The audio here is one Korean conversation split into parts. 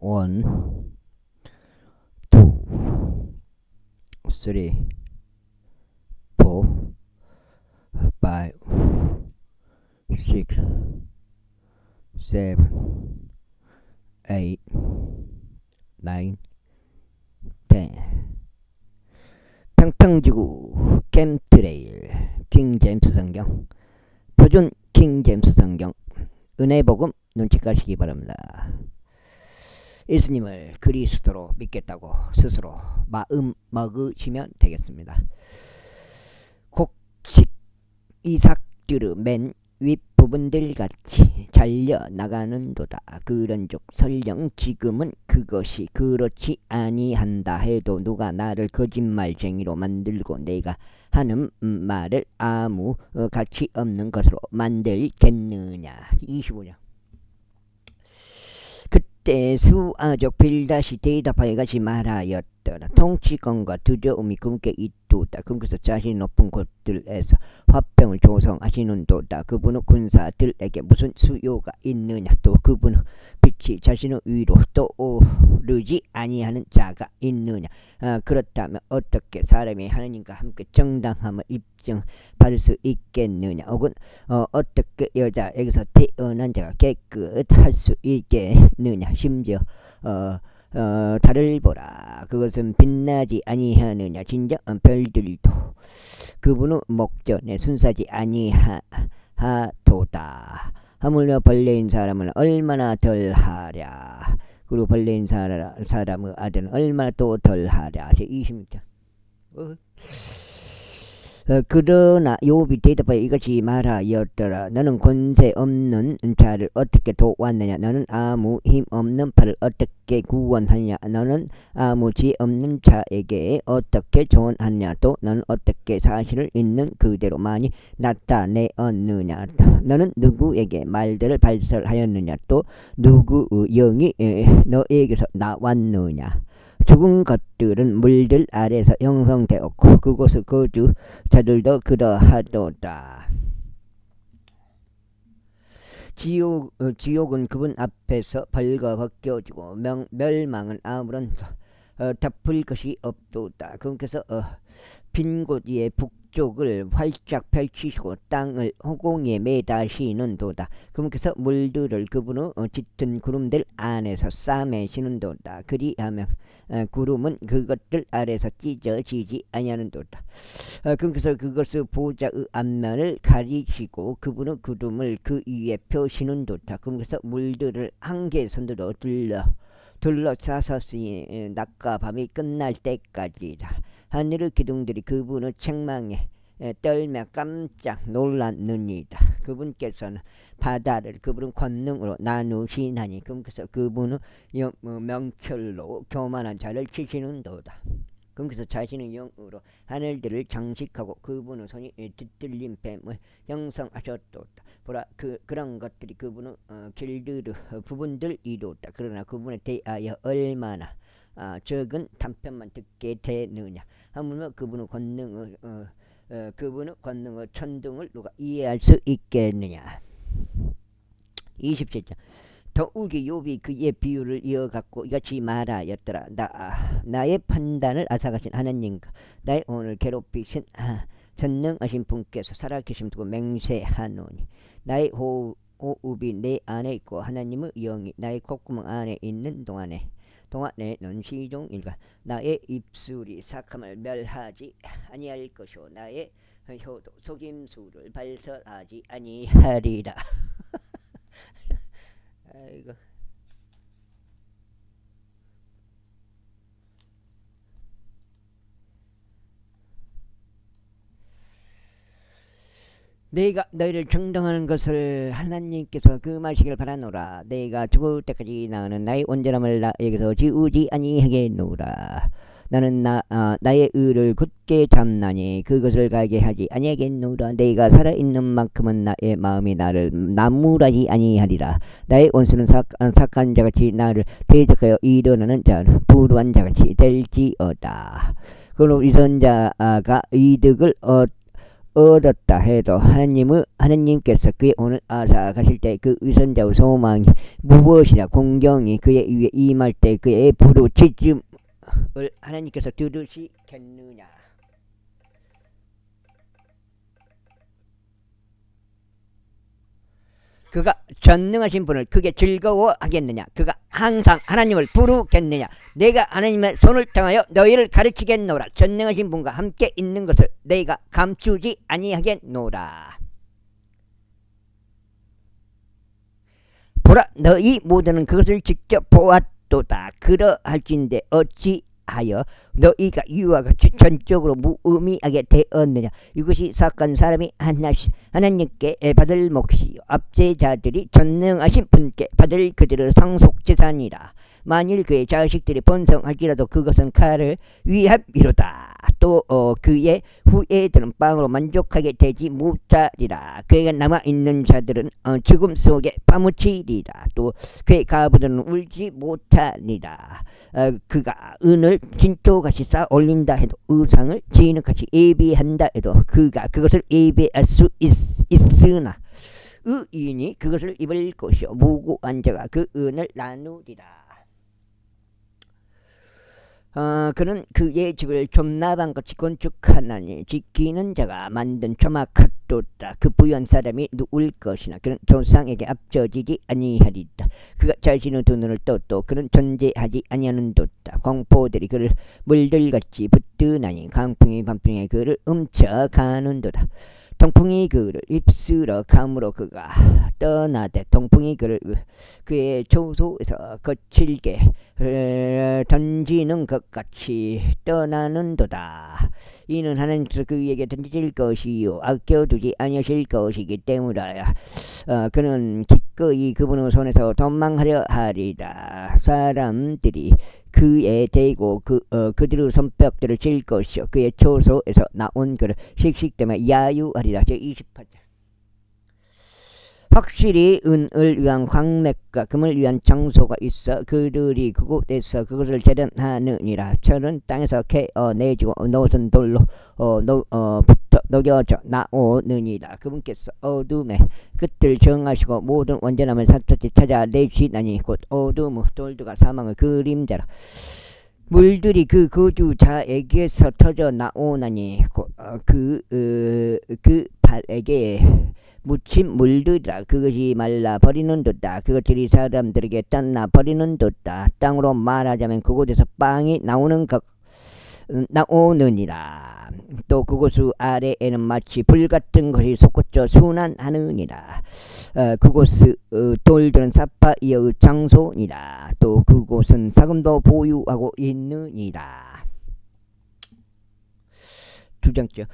1, 2, 3, 4, 5, 6, 7, 8, 9, 10. 평평지구 캠트레일 킹제임스 성경 표준 킹제임스 성경 은혜복음 눈치 까시기 바랍니다. 예수님을 그리스도로 믿겠다고 스스로 마음 먹으시면 되겠습니다. 곡식 이삭들의 맨 윗부분들 같이 잘려나가는도다. 그런즉 설령 지금은 그것이 그렇지 아니한다 해도 누가 나를 거짓말쟁이로 만들고 내가 하는 말을 아무 가치 없는 것으로 만들겠느냐. 25장. 그때 수아족 빌닷이 대답하여 가지 말하였더라. 통치권과 두려움이 그분께 있도다. 그분께서 자신 높은 곳들에서 화병을 조성하시는도다. 그분은 군사들에게 무슨 수요가 있느냐. 또 그분은 빛이 자신의 위로 떠오르지 아니하는 자가 있느냐. 그렇다면 어떻게 사람이 하나님과 함께 정당함을 입증받을 수 있겠느냐. 혹은 어떻게 여자에게서 태어난 자가 깨끗할 수 있겠느냐. 심지어 달을 보라. 그것은 빛나지 아니하느냐. 진정한 별들도 그분의 목전에 순사지 아니하도다. 하물며 벌레인 사람은 얼마나 덜하랴. 그리고 벌레인 사람의 아들은 얼마나 또 덜하랴. 제 26장. 그러나 욥이 대답하여 이것이 말하였더라. 너는 권세 없는 자를 어떻게 도왔느냐. 너는 아무 힘 없는 팔을 어떻게 구원하느냐. 너는 아무 지혜 없는 자에게 어떻게 조언하느냐. 또 너는 어떻게 사실을 있는 그대로 많이 나타내었느냐. 너는 누구에게 말들을 발설하였느냐. 또 누구의 영이 너에게서 나왔느냐. 죽은 것들은 물들 아래서 형성되었고 그곳의 거주자들도 그러하도다. 지옥은 그분 앞에서 벌거벗겨지고 멸망은 아무런 덮을 것이 없도다. 그분께서 빈 곳 위에 북쪽을 활짝 펼치시고 땅을 허공에 매다시는도다. 그분께서 물들을 그분의 짙은 구름들 안에서 싸매시는도다. 그리하면 구름은 그것들 아래서 찢어지지 아니하는도다. 그분께서 그것의 보좌의 앞면을 가리시고 그분의 구름을 그 위에 펴시는도다. 그분께서 물들을 한계선으로 둘러싸섰으니 낮과 밤이 끝날 때까지라. 하늘의 기둥들이 그분의 책망에 떨며 깜짝 놀랐느니라. 그분께서는 바다를 그분의 권능으로 나누시나니 그분께서 그분의 명철로 교만한 자를 치시는도다. 그분께서 자신의 영으로 하늘들을 장식하고 그분의 손이 뒤틀린 뱀을 형성하셨도다. 보라, 그런 것들이 그분의 길들의 부분들이로다. 그러나 그분에 대하여 얼마나 적은 단편만 듣게 되느냐. 하물며 그분의 권능의 천둥을 누가 이해할 수 있겠느냐. 27장. 더욱이 욥이 그의 비유를 이어갖고 이같이 말하였더라. 나의 판단을 앗아가신 하나님과 나의 오늘 괴롭히신 전능하신 분께서 살아계심 두고 맹세하노니 나의 호흡이 내 안에 있고 하나님의 영이 나의 콧구멍 안에 있는 동안에는 시종일관 나의 입술이 삭함을 멸하지 아니할 것이요 나의 혀도 속임수를 발설하지 아니하리라. 아이고. 내가 너희를 정당하는 것을 하나님께서 금하시길 바라노라. 내가 죽을 때까지 나는 나의 온전함을 나에게서 지우지 아니하겠노라. 나는 나의 의를 굳게 잡나니 그것을 가게 하지 아니하겠노라. 내가 살아있는 만큼은 나의 마음이 나를 나무라지 아니하리라. 나의 원수는 착한 자같이 나를 대적하여 일어나는 자는 불우한 자같이 될지어다. 그러므로 위선자가 이득을 얻었다 해도 하나님께서 그의 오늘 아사 가실 때 그 위선자의 소망이 무엇이냐 공경이 그의 위에 임할 때 그의 부르짖음을 하나님께서 들으시겠느냐. 그가 전능하신 분을 그게 즐거워하겠느냐. 그가 항상 하나님을 부르겠느냐. 내가 하나님의 손을 통하여 너희를 가르치겠노라. 전능하신 분과 함께 있는 것을 내가 감추지 아니하겠노라. 보라 너희 모두는 그것을 직접 보았도다. 그러할진대 어찌하여 너희가 이와 같이 전적으로 무의미하게 되었느냐. 이것이 사악한 사람이 하나님께 받을 몫이요 압제자들이 전능하신 분께 받을 그들의 상속재산이라. 만일 그의 자식들이 번성할지라도 그것은 칼을 위함이로다. 또 그의 후예들은 빵으로 만족하게 되지 못하리라. 그에게 남아있는 자들은 죽음 속에 파묻히리라. 또 그의 가부들은 울지 못하리라. 그가 은을 진토같이 쌓아 올린다 해도 의상을 진흙같이 예비한다 해도 그가 그것을 예비할 수 있으나 의인이 그것을 입을 것이요 무고한 자가 그 은을 나누리라. 그는 그의 집을 좀나방같이 건축하나니 지키는 자가 만든 조막같도다. 그 부유한 사람이 누울 것이나 그는 조상에게 앞져지지 아니하리다. 그가 자신의 두 눈을 떴도 그는 존재하지 아니하는도다. 광포들이 그를 물들같이 붙드나니 강풍이 밤중에 그를 훔쳐가는도다. 동풍이 그를 휩쓸어 감으로 그가 떠나되 동풍이 그의 초소에서 거칠게 던지는 것 같이 떠나는도다. 이는 하나님께서 그에게 던질 것이요 아껴두지 아니하실 것이기 때문이라. 그는 기꺼이 그분의 손에서 도망하려 하리라. 사람들이 그에 대고 그들의 손뼉들을 칠 것이요 그의 초소에서 나온 그를 씩씩대며 야유하리라. 제28절. 확실히 은을 위한 광맥과 금을 위한 장소가 있어 그들이 그곳에서 그것을 재련하느니라. 철은 땅에서 캐어내지고 노은 돌로 붙어 녹여져 나오느니라. 그분께서 어둠의 끝을 정하시고 모든 완전함을 샅샅이 찾아내시나니 곧 어둠의 돌두가 사망의 그림자라. 물들이 그 거주자에게서 터져 나오나니 그 발에게 묻힌 물들이라. 그것이 말라 버리는도다. 그것들이 사람들에게 떠나 버리는도다. 땅으로 말하자면 그곳에서 빵이 나오느니라. 또 그곳 아래에는 마치 불같은 것이 솟구쳐 순환하느니라. 그곳의 돌들은 사파이어의 장소니라. 또 그곳은 사금도 보유하고 있느니라. 두 장째.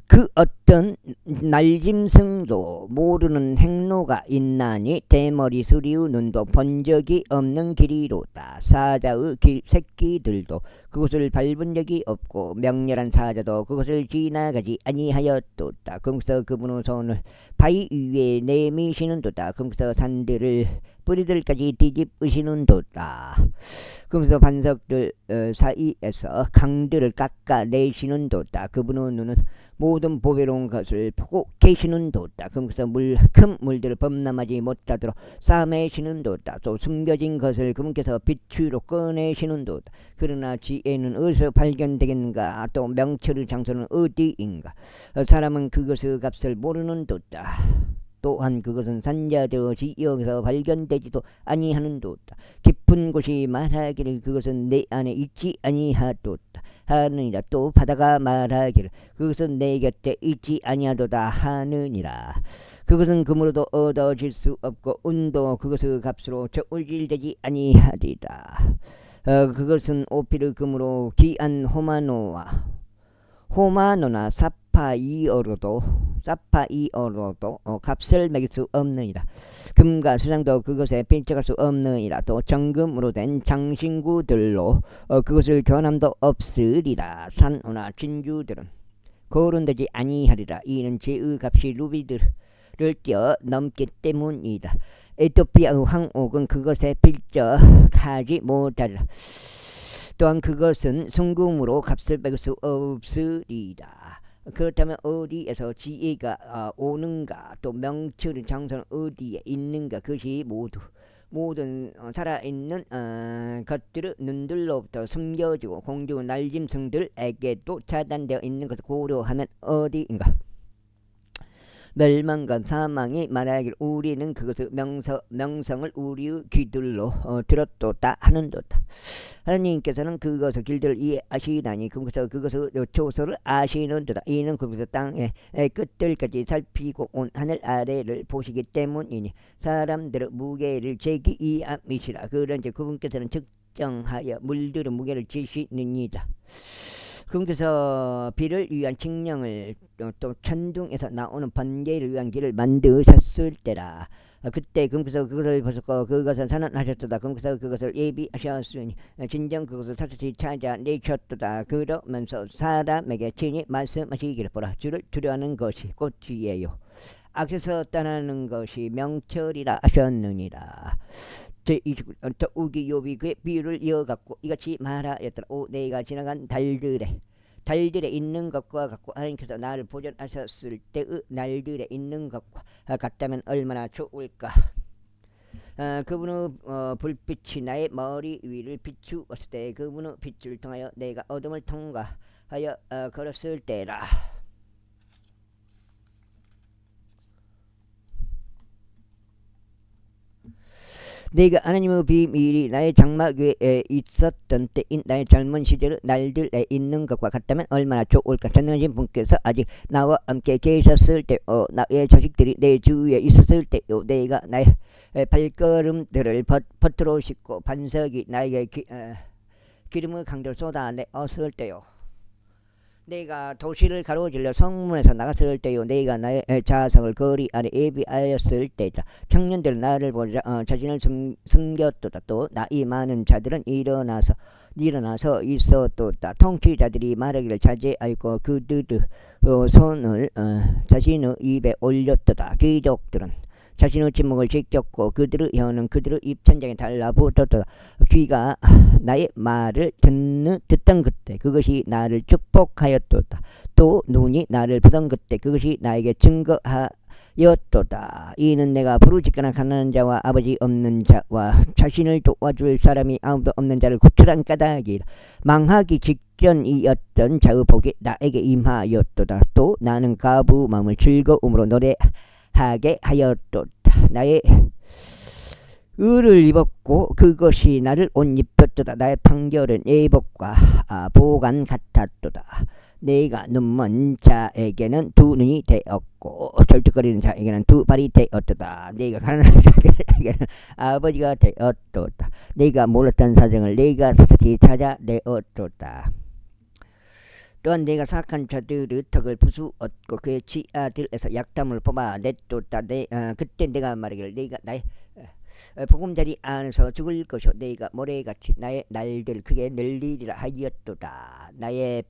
그 어떤 날짐승도 모르는 행로가 있나니 대머리 수리의 눈도 본 적이 없는 길이로다. 사자의 새끼들도 그것을 밟은 적이 없고 명렬한 사자도 그것을 지나가지 아니하였도다. 그러면서 그분의 손을 바위 위에 내미시는도다. 그러면서 산들을 뿌리들까지 뒤집으시는도다. 그러면서 반석들 사이에서 강들을 깎아내시는도다. 그분의 눈은 모든 보배로운 것을 보고 계시는도다. 그러면서 큰 물들을 범람하지 못하도록 싸매시는도다. 또 숨겨진 것을 그분께서 빛으로 꺼내시는도다. 그러나 지혜는 어디서 발견되겠는가? 또 명철의 장소는 어디인가? 사람은 그것의 값을 모르는도다. 또한 그것은 산자되어 지역에서 발견되지도 아니하는도다. 깊은 곳이 말하기를 그것은 내 안에 있지 아니하도다 하느니라. 또 바다가 말하기를 그것은 내 곁에 있지 아니하도다 하느니라. 그것은 금으로도 얻어질 수 없고 은도 그것의 값으로 저울질되지 아니하리라. 그것은 오피르 금으로 귀한 호마노나 사파이어로도 값을 매길 수 없느니라. 금과 수장도 그것에 빈짝할 수 없느니라. 또 정금으로 된 장신구들로 그것을 견함도 없으리라. 산호나 진주들은 거론되지 아니하리라. 이는 제의 값이 루비들을 뛰어넘기 때문이다. 에토피아의 황옥은 그것에 필적하지 못하리라. 또한 그것은 순금으로 값을 매길 수 없으리라. 그렇다면 어디에서 지혜가 오는가, 또 명철의 장소는 어디에 있는가, 그것이 모든 살아있는 것들을 눈들로부터 숨겨지고 공중 날짐승들에게도 차단되어 있는 것을 고려하면 어디인가? 멸망과 사망이 말하기를 우리는 그것을 명성을 우리의 귀들로 들었도다 하는도다. 하나님께서는 그것을 길들을 이해하시다니 그것을 조서를 아시는도다. 이는 그것을 땅의 끝들까지 살피고 온 하늘 아래를 보시기 때문이니 사람들의 무게를 제기이함이시라. 그런지 그분께서는 측정하여 물들의 무게를 지시느니라. 그분께서 비를 위한 칙령을 또 천둥에서 나오는 번개를 위한 길을 만드셨을 때라. 그때 그분께서 그것을 보셨고 그것을 선언하셨도다. 그분께서 그것을 예비하셨으니 진정 그것을 사실이 찾아내셨도다. 그러면서 사람에게 친히 말씀하시기를 보라. 주를 두려워하는 것이 꽃이에요. 악에서 떠나는 것이 명철이라 하셨느니라. 더욱이 욥이 그의 비유를 이어갖고 이같이 말하였더라. 내가 지나간 달들에 있는 것과 같고 하나님께서 나를 보존하셨을 때의 날들에 있는 것과 같다면 얼마나 좋을까. 그분의 불빛이 나의 머리 위를 비추었을 때 그분의 빛을 통하여 내가 어둠을 통과하여 걸었을 때라. 내가 하나님의 비밀이 나의 장막 위에 있었던 때인 나의 젊은 시절의 날들에 있는 것과 같다면 얼마나 좋을까. 전능하신 분께서 아직 나와 함께 계셨을 때요, 나의 자식들이 내 주위에 있었을 때요, 내가 나의 발걸음들을 퍼트로 싣고 반석이 나에게 기름의 강도를 쏟아내었을 때요, 내가 도시를 가로질러 성문에서 나갔을 때요, 내가 나의 자성을 거리 안에 예비하였을 때다. 청년들은 나를 보자 자신을 숨겼도다. 또 나이 많은 자들은 일어나서 있었도다. 통치자들이 말하기를 자제하였고 그들의 손을 자신의 입에 올렸도다. 귀족들은 자신의 침묵을 지켰고 그들의 혀는 그들의 입 천장에 달라붙었다. 귀가 나의 말을 듣던 그때 그것이 나를 축복하였도다. 또 눈이 나를 보던 그때 그것이 나에게 증거하였도다. 이는 내가 부르짖거나 가난한 자와 아버지 없는 자와 자신을 도와줄 사람이 아무도 없는 자를 구출한 까닭이라. 망하기 직전이었던 자의 복이 나에게 임하였도다. 또 나는 가부 마음을 즐거움으로 노래하게 하였도다. 나의 의를 입었고 그것이 나를 옷 입혔도다. 나의 판결은 예복과 보관 같았도다. 내가 눈먼 자에게는 두 눈이 되었고 절뚝거리는 자에게는 두 발이 되었도다. 내가 가난한 자에게는 아버지가 되었도다. 내가 몰랐던 사정을 내가 스스로 찾아내었도다. 또한 내가 사악한 자들의 턱을 부수었고 그의 지하들에서 약담을 뽑아냈도다. 그때 내가 말하기를 내가 나의 보금자리 안에서 죽을 것이요 내가 모래같이 나의 날들 크게 늘리리라 하였도다. 나의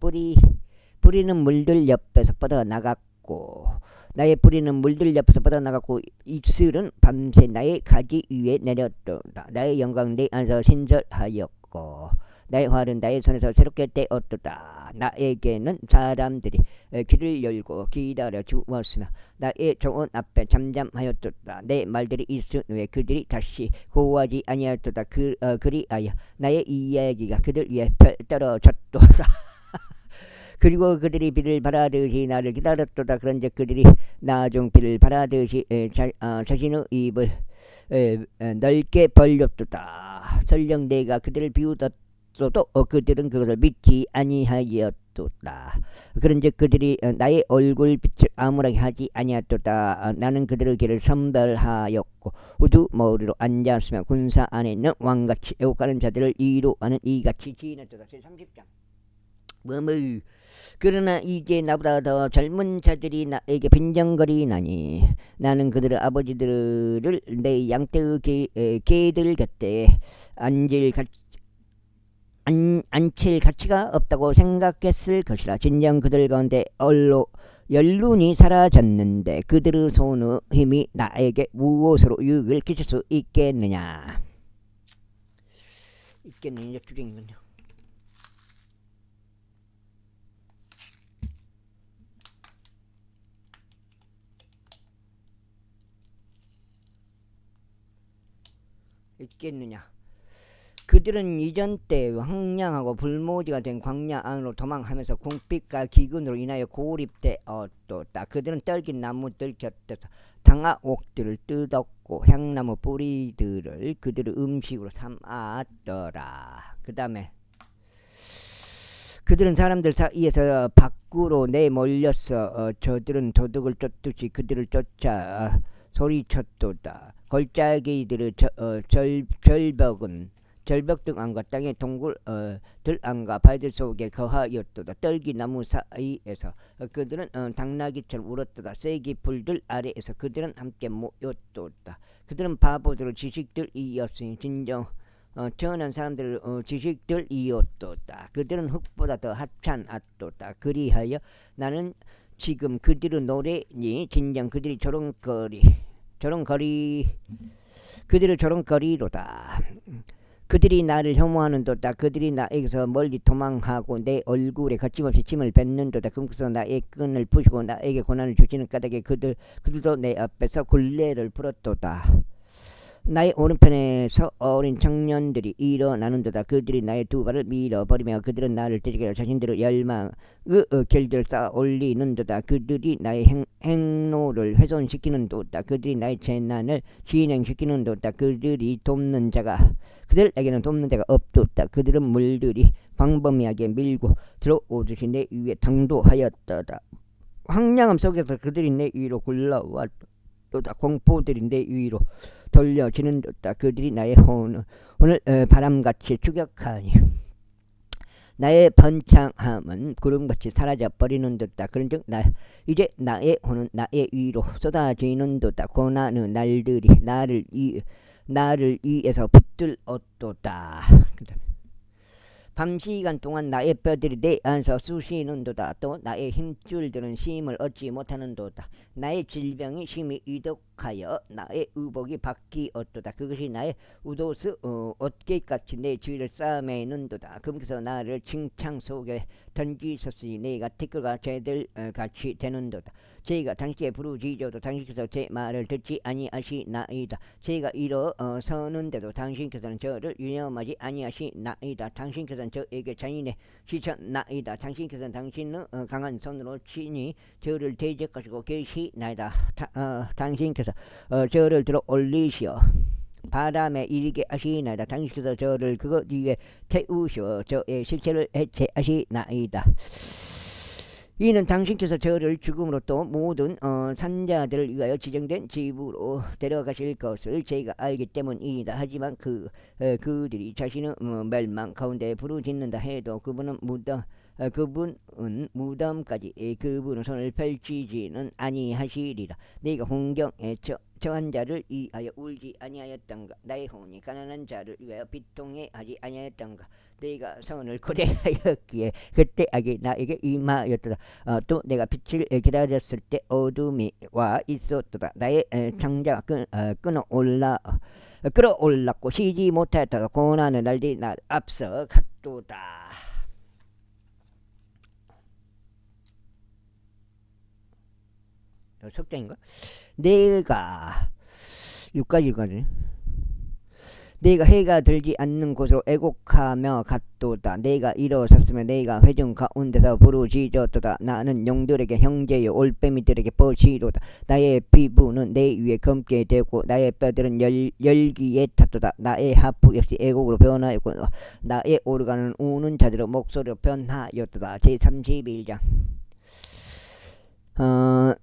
뿌리는 물들 옆에서 뻗어나갔고 나의 뿌리는 물들 옆에서 뻗어나갔고 이슬은 밤새 나의 가지 위에 내렸도다. 나의 영광 내 안에서 신설하였고 나의 활은 나의 손에서 새롭게 떼었도다. 나에게는 사람들이 길을 열고 기다려 주었으며 나의 정원 앞에 잠잠하였도다. 내 말들이 있은 후에 그들이 다시 고하지 아니하였도다. 그리하여 나의 이야기가 그들 위에 떨어졌도다. 그리고 그들이 비를 바라듯이 나를 기다렸도다. 그런즉 그들이 나중 비를 바라듯이 자신의 입을 넓게 벌렸도다. 설령 내가 그들을 비웃었어도 그들은 그것을 믿지 아니하였도다. 그런즉 그들이 나의 얼굴빛을 암울하게 하지 아니하였도다. 나는 그들의 길을 선별하였고 우두머리로 앉았으며 군사 안에 있는 왕같이 애국하는 자들을 이루하는 이같이 지냈도다. 제30장. 그러나 이제 나보다 더 젊은 자들이 나에게 빈정거리나니 나는 그들의 아버지들을 내 양떼의 개들 곁에 앉힐 가치가 없다고 생각했을 것이라. 진정 그들 가운데 연륜이 사라졌는데 그들의 손의 힘이 나에게 무엇으로 유익을 끼칠 수 있겠느냐. 이제 주쟁이군요. 있겠느냐. 그들은 이전 때 황량하고 불모지가 된 광야 안으로 도망하면서 궁핍과 기근으로 인하여 고립되었도다. 그들은 떨긴 나무들 곁에서 당화옥들을 뜯었고 향나무 뿌리들을 그들의 음식으로 삼았더라. 그 다음에 그들은 사람들 사이에서 밖으로 내몰렸어. 저들은 도둑을 쫓듯이 그들을 쫓아 소리쳤도다. 골짜기들의 절벽 등 안과 땅의 동굴 들안과 발들 속에 거하였도다. 떨기나무 사이에서 그들은 당나귀처럼 울었도다. 쐐기 풀들 아래에서 그들은 함께 모였도다. 그들은 바보들의 지식들이었으니 진정 전한 사람들의 지식들이었도다. 그들은 흙보다 더 하찮았도다. 그리하여 나는 지금 그들의 노래니 진정 그들이 그들의 조롱거리로다. 그들이 나를 혐오하는도다. 그들이 나에게서 멀리 도망하고 내 얼굴에 거침없이 침을 뱉는도다. 그러면서 나의 끈을 부시고 나에게 고난을 주시는 까닭에 그들도 내 앞에서 굴레를 풀었도다. 나의 오른편에서 어린 청년들이 일어나는도다. 그들이 나의 두 발을 밀어버리며 그들은 나를 되새겨 자신들의 열망의 길들을 쌓아 올리는도다. 그들이 나의 행로를 훼손시키는도다. 그들이 나의 재난을 진행시키는도다. 그들에게는 돕는 자가 없도다. 그들은 물들이 광범위하게 밀고 들어오듯이 내 위에 당도하였도다. 황량함 속에서 그들이 내 위로 굴러왔도다. 공포들이 내 위로 돌려지는도다. 그들이 나의 혼을 바람같이 추격하니 나의 번창함은 구름같이 사라져버리는도다. 그런즉 이제 나의 혼은 나의 위로 쏟아지는도다. 고난의 날들이 나를 위에서 붙들었도다. 밤시간 동안 나의 뼈들이 내 안에서 쑤시는도다. 또 나의 힘줄들은 쉼을 얻지 못하는도다. 나의 질병이 심히 이독하여 나의 의복이 바뀌었도다. 그것이 나의 우도스 어깨같이 내 주위를 싸매는도다. 그러면서 나를 칭창 속에 던지셨으니 내가 티끌과 쟤들 같이 되는도다. 제가 당신께 부르짖어도 당신께서 제 말을 듣지 아니하시나이다. 제가 일어서는데도 당신께서는 저를 유념하지 아니하시나이다. 당신께서는 저에게 잔인해 시쳤나이다. 당신께서는 당신의 강한 손으로 친히 저를 대적하시고 계시나이다. 당신께서 저를 들어 올리시어 바람에 이르게 하시나이다. 당신께서 저를 그것 위에 태우시어 저의 실체를 해체하시나이다. 이는 당신께서 저를 죽음으로 또 모든 산자들을 위하여 지정된 집으로 데려가실 것을 제가 알기 때문이다. 하지만 그들이 자신의 멸망 가운데 부르짖는다 해도 그분은 무덤까지 그분의 손을 펼치지는 아니하시리라. 내가 홍경에 처한 자를 위하여 울지 아니하였던가. 나의 혼이 가난한 자를 위하여 비통해 하지 아니하였던가. 내가 선을 고대하였기에 그때 악이 나에게 임하였도다. 또 내가 빛을 기다렸을 때 어둠이 와 있었도다. 나의 창자가 끌어올랐고 쉬지 못하였다가 고난의 날들이 날 앞서 갔도다. 석장인가? 내가 6가지까지 내가 해가 들지 않는 곳으로 애곡하며 갔도다. 내가 일어섰으며 내가 회중 가운데서 부르짖었도다. 나는 용들에게 형제요 올빼미들에게 버시로다. 나의 피부는 내 위에 검게 되고 나의 뼈들은 열기에 탔도다. 나의 하프 역시 애곡으로 변하였고 나의 오르가는 우는 자들의 목소리로 변하였도다. 제31장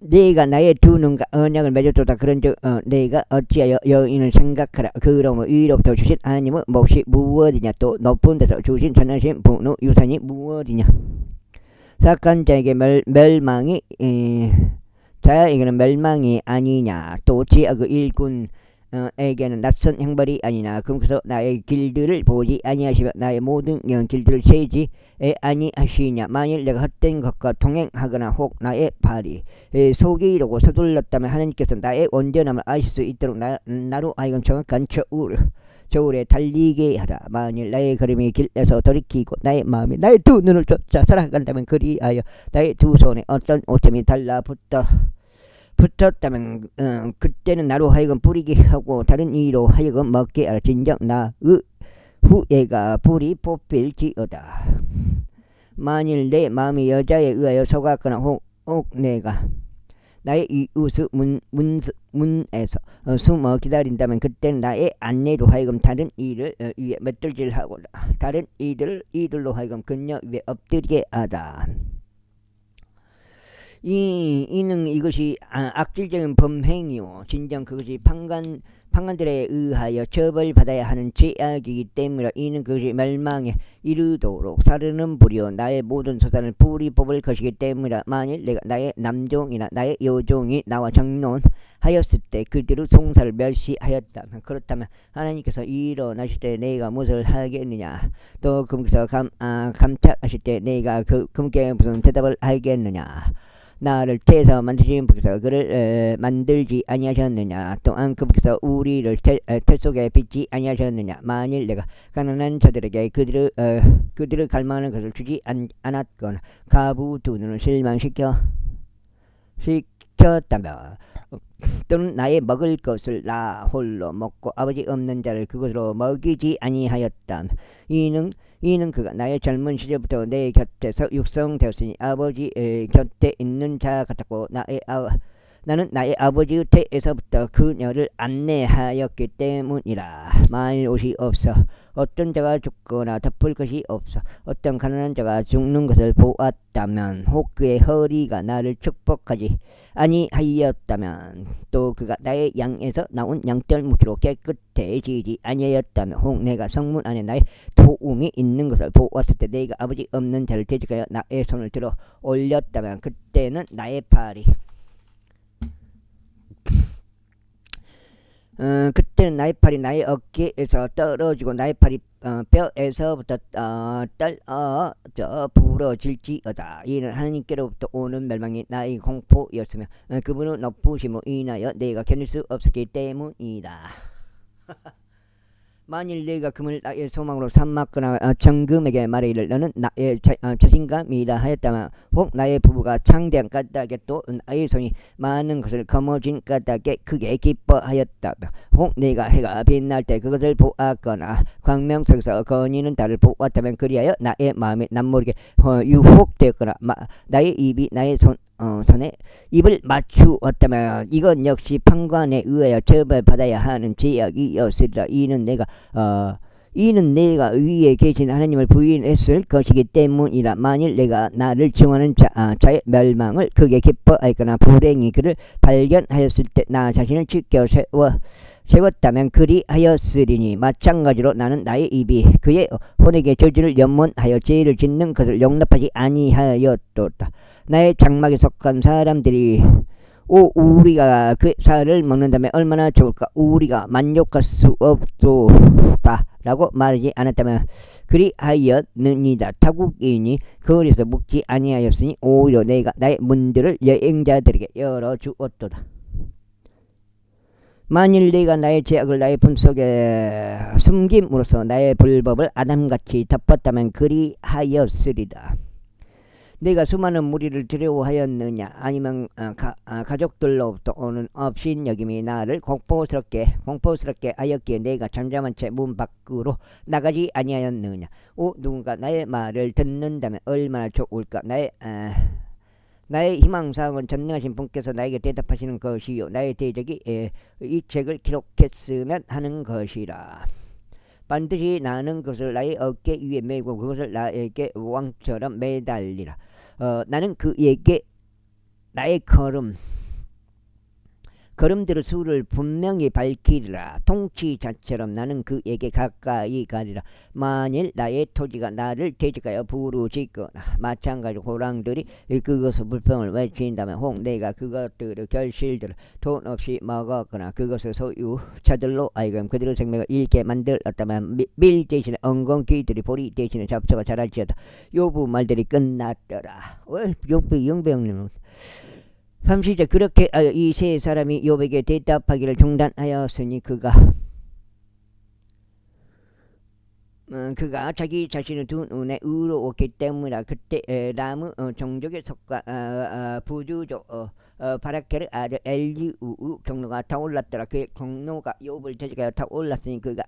네가 나의 두 눈과 언약을 맺었도다. 그런즉 네가 어찌하여 여인을 생각하라. 그러므로 위로부터 주신 하나님의 몫이 무엇이냐. 또 높은 데서 주신 전하신 분의 유산이 무엇이냐. 사악한 자에게 자에게는 멸망이 아니냐. 또 지악의 일꾼 에게는 낯선 형벌이 아니나. 그러면서 나의 길들을 보지 아니하시며 나의 모든 길들을 세지 아니하시냐. 만일 내가 헛된 것과 동행하거나 혹 나의 발이 속이려고 서둘렀다면 하나님께서 나의 온전함을 아실 수 있도록 나로 하여금 정확한 저울에 달리게 하라. 만일 나의 걸음이 길에서 돌이키고 나의 마음이 나의 두 눈을 쫓아 살아간다면 그리하여 나의 두 손에 어떤 오점이 달라붙어 붙었다면 그때는 나로 하여금 뿌리게 하고 다른 이로 하여금 먹게 하라. 진정 나의 후예가 불이 뽑힐지어다. 만일 내 마음이 여자에 의하여 속았거나 혹 내가 나의 이웃의 문에서 숨어 기다린다면 그때는 나의 안내로 하여금 다른 이를 위에 맷들질하고 다른 이들로 하여금 그녀 위에 엎드리게 하다. 이는 이것이 악질적인 범행이요 진정 그것이 판관들에 의하여 처벌받아야 하는 죄악이기 때문이라. 이는 그것이 멸망에 이르도록 사르는 불이요 나의 모든 소산을 불이 뽑을 것이기 때문이라. 만일 내가 나의 남종이나 나의 여종이 나와 정론하였을 때 그들의 송사를 멸시하였다면 그렇다면 하나님께서 일어나실 때 내가 무엇을 하겠느냐. 또 그분께서 감찰하실 때 내가 그분께 무슨 대답을 하겠느냐. 나를 태에서 만드신 분께서 그를 만들지 아니하셨느냐. 또한 그분께서 우리를 태 속에 빚지 아니하셨느냐. 만일 내가 가난한 자들에게 그들을 갈망하는 것을 주지 않았거나 가부 두 눈을 실망시켰다면 또는 나의 먹을 것을 나 홀로 먹고 아버지 없는 자를 그것으로 먹이지 아니하였다면 이는 그가 나의 젊은 시절부터 내 곁에서 육성되었으니 아버지 곁에 있는 자 같았고 나는 나의 아버지의 태에서부터 그녀를 안내하였기 때문이라. 만일 옷이 없어 어떤 자가 죽거나 덮을 것이 없어 어떤 가난한 자가 죽는 것을 보았다면 혹 그의 허리가 나를 축복하지 아니하였다면 또 그가 나의 양에서 나온 양털 뭉치로 깨끗해지지 아니하였다면 혹 내가 성문 안에 나의 도움이 있는 것을 보았을 때 내가 아버지 없는 자를 대적하여 나의 손을 들어 올렸다면 그때는 나의 팔이 그때는 나의 팔이 나의 어깨에서 떨어지고 나의 팔이 뼈에서부터 떨어져 부러질지어다. 이는 하나님께로부터 오는 멸망이 나의 공포였으며 그분의 높으심으로 인하여 내가 견딜 수 없었기 때문이다. 만일 내가 금을 나의 소망으로 삼았거나 정금에게 말하기를 너는 나의 자신감이라 하였다면 혹 나의 부부가 창대한 까닭에 또 나의 손이 많은 것을 거머쥔 까닭에 크게 기뻐하였다면 혹 내가 해가 빛날 때 그것을 보았거나 광명 속에서 거니는 달을 보았다면 그리하여 나의 마음이 남모르게 유혹되었거나 나의 입이 나의 손에 입을 맞추었다면 이건 역시 판관에 의하여 처벌받아야 하는 죄악이었으리라. 이는 내가 위에 계신 하나님을 부인했을 것이기 때문이라. 만일 내가 나를 증오하는 자의 멸망을 크게 기뻐하였거나 불행히 그를 발견하였을 때 나 자신을 지켜 세웠다면 그리하였으리니 마찬가지로 나는 나의 입이 그의 혼에게 저주를 염원하여 죄를 짓는 것을 용납하지 아니하였도다. 나의 장막에 속한 사람들이 우리가 그 살을 먹는다면 얼마나 좋을까. 우리가 만족할 수 없도다 라고 말하지 않았다면 그리하였느니라. 타국인이 거리에서 묵지 아니하였으니 오히려 내가 나의 문들을 여행자들에게 열어주었도다. 만일 내가 나의 죄악을 나의 품속에 숨김으로써 나의 불법을 아담같이 덮었다면 그리하였으리라. 내가 수많은 무리를 두려워하였느냐. 아니면 가족들로부터 오는 업신여김이 나를 공포스럽게 하였기에 내가 잠잠한 채 문 밖으로 나가지 아니하였느냐. 누군가 나의 말을 듣는다면 얼마나 좋을까. 나의 희망사항은 전능하신 분께서 나에게 대답하시는 것이요 나의 대적이 이 책을 기록했으면 하는 것이라. 반드시 나는 그것을 나의 어깨 위에 메고 그것을 나에게 왕처럼 매달리라. 나는 그에게 나의 걸음들의 수를 분명히 밝히리라. 통치자처럼 나는 그에게 가까이 가리라. 만일 나의 토지가 나를 대적하여 부르짖거나 마찬가지로 호랑들이 그것의 불평을 외친다면 혹 내가 그것들의 결실들을 돈 없이 먹었거나 그것의 소유자들로 하여금 그들의 생명을 잃게 만들었다면 밀 대신에 엉겅퀴들이 보리 대신에 잡초가 자랄지어다. 요부 말들이 끝났더라. 영배형님은 30절 그렇게 이 세 사람이 욥에게 대답하기를 중단하였으니 그가 자기 자신의 두 눈에 의로웠기 때문이라. 그때 람의 종족에 속한 부주족 바라케르 아들 엘리우 경로가 타올랐더라. 그의 경로가 욥을 대적하여 타올랐으니 그가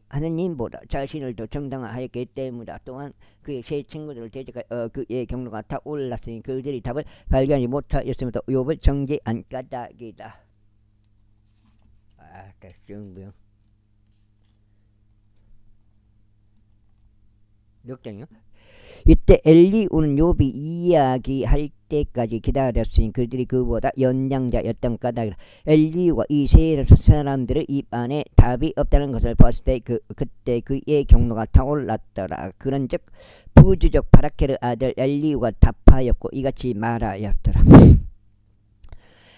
하느님보다 자신을 더 정당화하였기 때문이다. 또한 그의 세 친구들을 대적하여 그의 경로가 타올랐으니 그들이 답을 발견하지 못하였으므로 욥을 정죄한 까닭이다. 됐습니다. 6장이요. 이때 엘리우는 욥이 이야기할 때까지 기다렸으니 그들이 그보다 연장자였던 까닭이라. 엘리우가 이 세 사람들의 입 안에 답이 없다는 것을 봤을 때 그때 그의 경로가 타올랐더라. 그런즉 부주적 바라케르 아들 엘리우가 답하였고 이같이 말하였더라.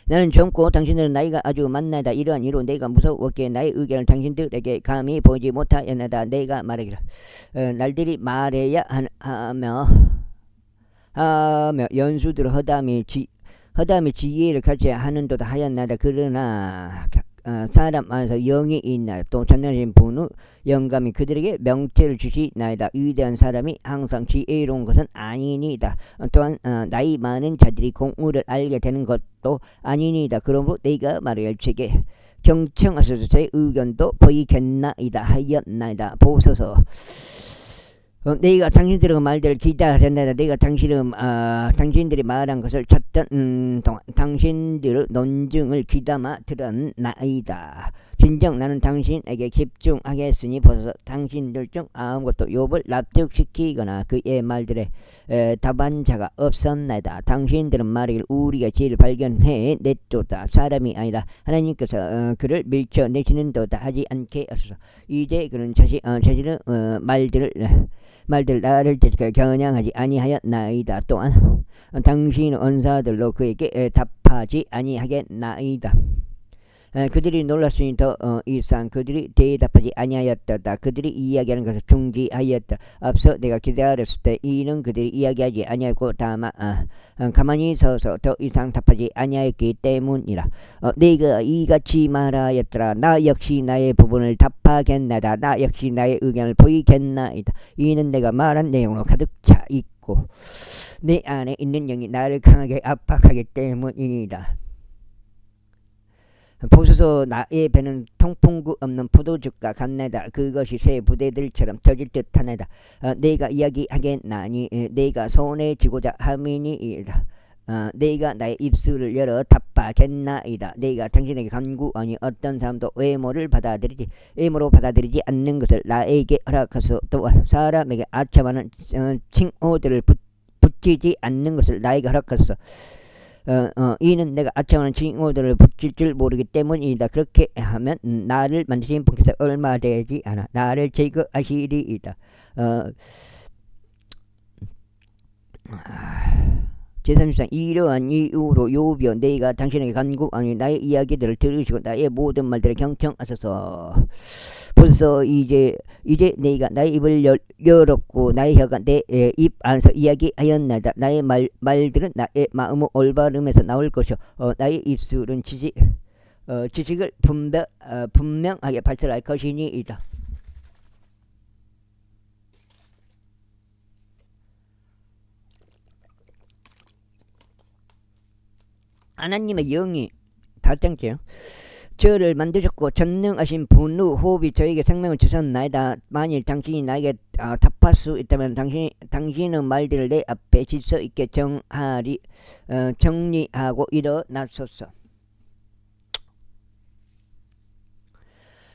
나는 젊고 당신들은 나이가 아주 많나이다. 이러한 이로 내가 무서웠기에 나의 의견을 당신들에게 감히 보지 못하였나이다. 내가 말하기를 날들이 말해야 하며 연수들을 허담이 지혜를 가르쳐하는도다 하였나이다. 그러나 사람 안에서 영이 있나이다. 또 전능하신 분의 영감이 그들에게 명체를 주시나이다. 위대한 사람이 항상 지혜로운 것은 아니니이다. 또한 나이 많은 자들이 공의를 알게 되는 것도 아니니이다. 그러므로 내가 말할 적에 경청하소서. 제 의견도 보이겠나이다 하였나이다. 보소서. 내가 당신들의 말들을 기다렸나이다. 내가 당신들이 말한 것을 찾던 동안 당신들의 논증을 귀담아 들었나이다. 진정 나는 당신에게 집중하겠으니 보소서. 당신들 중 아무것도 욥을 납득시키거나 그의 말들에 답한 자가 없었나이다. 당신들은 말하기를 우리가 죄를 발견해 냈도다. 사람이 아니라 하나님께서 그를 밀쳐내시는도다 하지 않게 하소서. 이제 그는 자신의 말들 나를 겨냥하지 아니하였나이다. 또한 당신의 언사들로 그에게 답하지 아니하겠나이다. 그들이 놀랐으니 더 이상 그들이 대답하지 아니하였다. 그들이 이야기하는 것을 중지하였다. 앞서 내가 기다렸을 때 이는 그들이 이야기하지 아니하고 다만 가만히 서서 더 이상 답하지 아니하였기 때문이라. 내가 이같이 말하였더라. 나 역시 나의 부분을 답하겠나이다. 나 역시 나의 의견을 보이겠나이다. 이는 내가 말한 내용으로 가득 차 있고 내 안에 있는 영이 나를 강하게 압박하기 때문이다. 보소서. 나의 배는 통풍구 없는 포도즙과 같나이다. 그것이 새 부대들처럼 터질 듯하나이다. 내가 이야기하겠나니 내가 손에 쥐고자 함이니이다. 내가 나의 입술을 열어 답하겠나이다. 내가 당신에게 간구하니 어떤 사람도 외모로 받아들이지 않는 것을 나에게 허락하소. 또한 사람에게 아첨하는 칭호들을 붙이지 않는 것을 나에게 허락하소. 이는 내가 아첨하는 칭호들을 붙일 줄 모르기 때문이다. 그렇게 하면 나를 만드신 분께서 얼마 되지 않아 나를 제거하시리이다. 제30장 이러한 이유로 욥이여 내가 당신에게 간구하니 나의 이야기들을 들으시고 나의 모든 말들을 경청하소서. 벌써 이제 내가 나의 입을 열었고 나의 혀가 내 입 안에서 이야기하였나이다. 나의 말들은 나의 마음의 올바름에서 나올 것이요 나의 입술은 지식을 분명하게 발설할 것이니이다. 하나님의 영이 8장째요. 저를 만드셨고 전능하신 분의 호흡이 저에게 생명을 주셨나이다. 만일 당신이 나에게 답할 수 있다면 당신의 말들을 내 앞에 질서 있게 정리하고 일어나소서.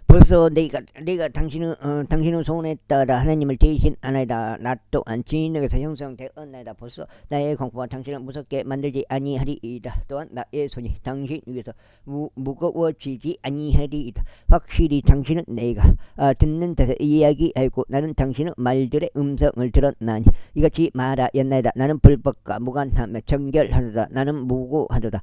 벌써 내가 당신의 손에 따라 하나님을 대신하나이다. 나 또한 진흙에서 형성되었나이다. 벌써 나의 공포가 당신을 무섭게 만들지 아니하리이다. 또한 나의 손이 당신 위에서 무거워지지 아니하리이다. 확실히 당신은 내가 듣는 데서 이야기하고 나는 당신의 말들의 음성을 들었나니 이같이 말하였나이다. 나는 불법과 무관하며 정결하도다. 나는 무고하도다.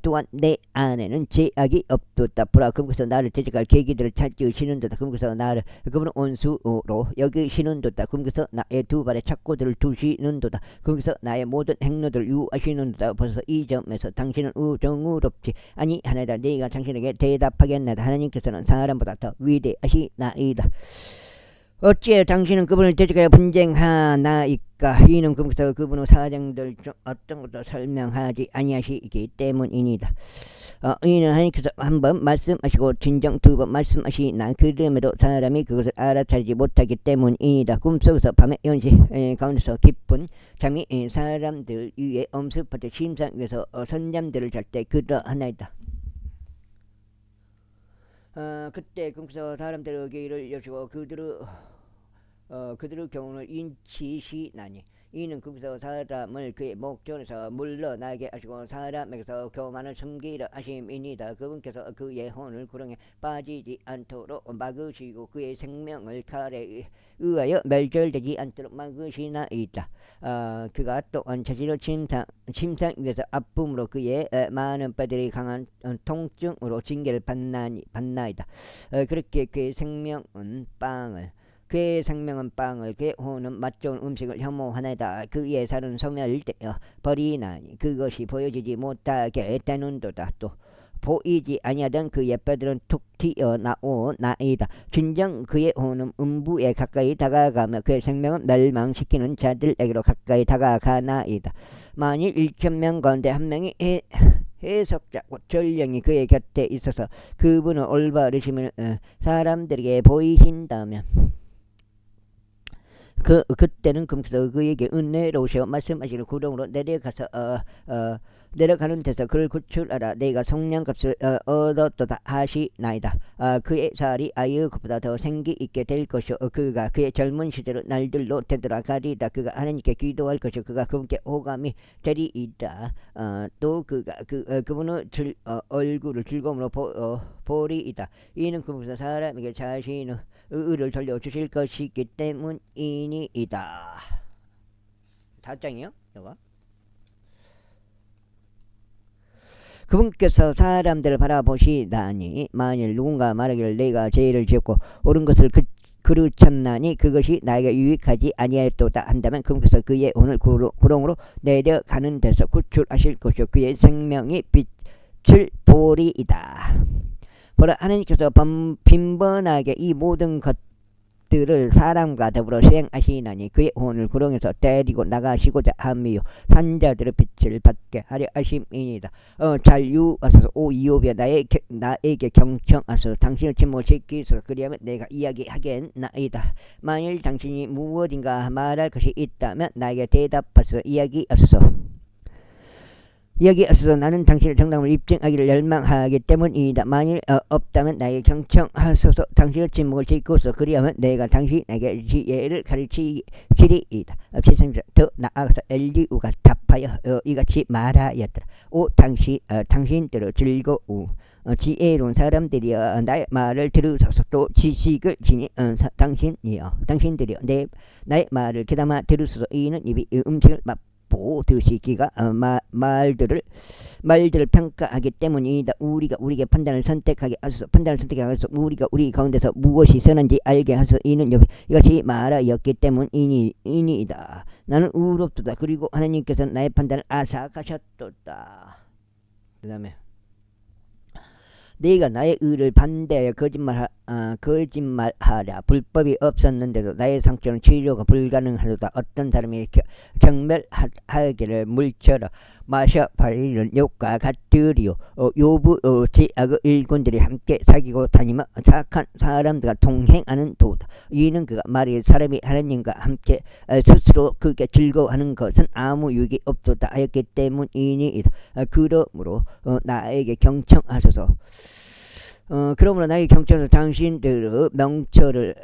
또한 내 안에는 죄악이 없도다. 보라 그분께서 나를 대적할 계기들을 찾으시는도다. 그분께서 나를 그분은 원수로 여기시는도다. 그분께서 나의 두 발에 착고들을 두시는도다. 그분께서 나의 모든 행로들을 유하시는도다. 벌써 이 점에서 당신은 정의롭지 아니하나이다. 내가 당신에게 대답하겠나이다. 하나님께서는 사람보다 더 위대하시나이다. 어찌 당신은 그분을 대적하여 분쟁하나이까. 이는 그분께서 그분의 사정들 중 어떤 것도 설명하지 아니하시기 때문이니다. 이는 하나님께서 한 번 말씀하시고 진정 두 번 말씀하시나 그럼에도 사람이 그것을 알아차리지 못하기 때문이니다. 꿈속에서 밤의 현실 가운데서 깊은 잠이 사람들 위에 엄습할 때 심상 위에서 선잠들을 잘 때 그러하나이다. 그때 꿈속에서 사람들의 귀를 여시고 그들의 경우를 인치시나니. 이는 그에서 사람을 그의 목전에서 물러나게 하시고 사람에게서 교만을 숨기려 하심이니다. 그분께서 그의 혼을 구렁에 빠지지 않도록 막으시고 그의 생명을 칼에 의하여 멸절되지 않도록 막으시나이다. 그가 또한 자신의 침상 위에서 아픔으로 그의 많은 뼈들이 강한 통증으로 징계를 받나이다. 그렇게 그의 생명은 그의 혼은 맛 좋은 음식을 혐오하나이다. 그의 살은 소멸되어 버리나니 그것이 보여지지 못하게 되는도다. 또 보이지 아니하던 그의 뼈들은 툭 튀어나오나이다. 진정 그의 혼은 음부에 가까이 다가가며 그의 생명은 멸망시키는 자들에게로 가까이 다가가나이다. 만일 1,000명 가운데 한 명이 해석자 전령이 그의 곁에 있어서 그분의 올바르심을 사람들에게 보이신다면 그때는 그분께서 그에게 은혜로우시어 말씀하시기를 구름으로 내려가는 데서 그를 구출하라. 내가 속량값을 얻었도다 하시나이다. 그의 살이 아이그보다 더 생기 있게 될 것이요 그가 그의 젊은 시절의 날들로 되돌아가리다. 그가 하나님께 기도할 것이요 그가 그분께 호감이 되리이다. 또 그가 그분의 얼굴을 즐거움으로 보리이다. 이는 그분께서 사람에게 자신의 의를 돌려주실 것이기 때문이니이다. 4장이요? 이거. 그분께서 사람들을 바라보시다니 만일 누군가 말하기를 내가 죄를 지었고 옳은 것을 그르쳤나니 그것이 나에게 유익하지 아니하였도다 한다면 그분께서 그의 혼을 구렁으로 내려가는 데서 구출하실 것이요 그의 생명이 빛을 보리이다. 보라 하나님께서 빈번하게 이 모든 것들을 사람과 더불어 시행하시나니 그의 혼을 구렁에서 데리고 나가시고자 함이요 산자들의 빛을 받게 하려 하심이니이다. 잘 유하소서 오 이오비야 나에게 경청하소서 당신의 침묵을 지키소서 그리하면 내가 이야기하겠나이다. 만일 당신이 무엇인가 말할 것이 있다면 나에게 대답하소서 이야기하소서 나는 당신의 정답을 입증하기를 열망하기 때문이다. 만일 없다면 나에게 경청하소서 당신의 침묵을 지키소서 그리하면 내가 당신에게 지혜를 가르치리이다. 더 나아가서 엘리우가 답하여 이같이 말하였더라. 오 당신들의 즐거운 지혜로운 사람들이여 나의 말을 들으소서. 또 지식을 지닌 당신들이여 나의 말을 귀담아 들으소서. 이는 입이 음식을 드시기가 말들을 평가하기 때문이다. 우리가 우리에게 판단을 선택하게 하소서. 우리가 우리 가운데서 무엇이 선한지 알게 하소서. 이는 이것이 말하였기 때문이니이다. 나는 의롭도다. 그리고 하나님께서는 나의 판단을 아삭하셨도다. 그 다음에 네가 나의 의를 반대하여 거짓말하랴. 불법이 없었는데도 나의 상처는 치료가 불가능하도다. 어떤 사람이 경멸하기를 물처럼 마셔버리는 욕과 같으리요. 요부 제악의 일꾼들이 함께 사귀고 다니며 사악한 사람들과 동행하는 도다. 이는 그가 말이 사람이 하나님과 함께 스스로 그게 즐거워하는 것은 아무 유익이 없도다 하였기 때문이니이다. 그러므로 나에게 경청하소서. 그러므로 나에게 경청하소서. 당신들의 명철을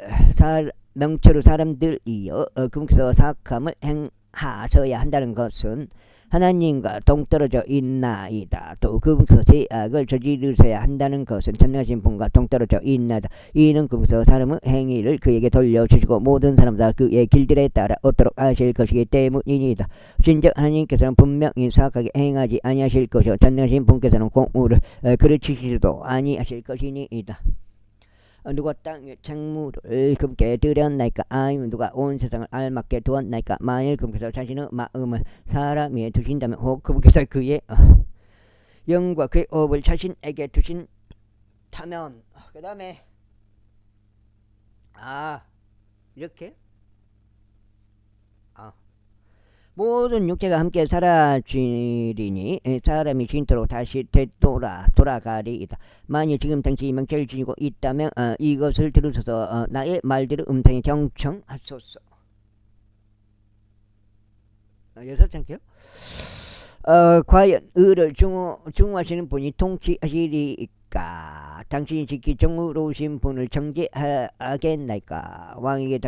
사람들이여 그분께서 사악함을 행하셔야 한다는 것은 하나님과 동떨어져 있나이다. 또 그분께서 죄악을 저지르셔야 한다는 것은 전능하신 분과 동떨어져 있나이다. 이는 그분께서 사람의 행위를 그에게 돌려주시고 모든 사람 다 그의 길들에 따라 얻도록 하실 것이기 때문이니이다. 진즉 하나님께서는 분명히 사악하게 행하지 아니하실 것이요 전능하신 분께서는 공의를 그르치시지도 아니하실 것이니이다. 누가 땅의 작물을 그분께 드렸나이까? 아니면 누가 온 세상을 알맞게 두었나이까? 만일 그분께서 자신의 마음을 사람 위에 두신다면 혹 그분께서 그의 영과 그의 업을 자신에게 두신다면 그 다음에 이렇게 모든 육체가 함께 사라지리니 사람이 진토록 다시 돌아가리이다. 만일 지금 당신이 명체를 지니고 있다면 이것을 들으셔서 나의 말들을 음탕에 경청하소서. 여섯 장게요. 과연 의를 중화하시는 분이 통치하시리이까? 당신이 지키 정의로우신 분을 정죄하겠나이까? 왕에게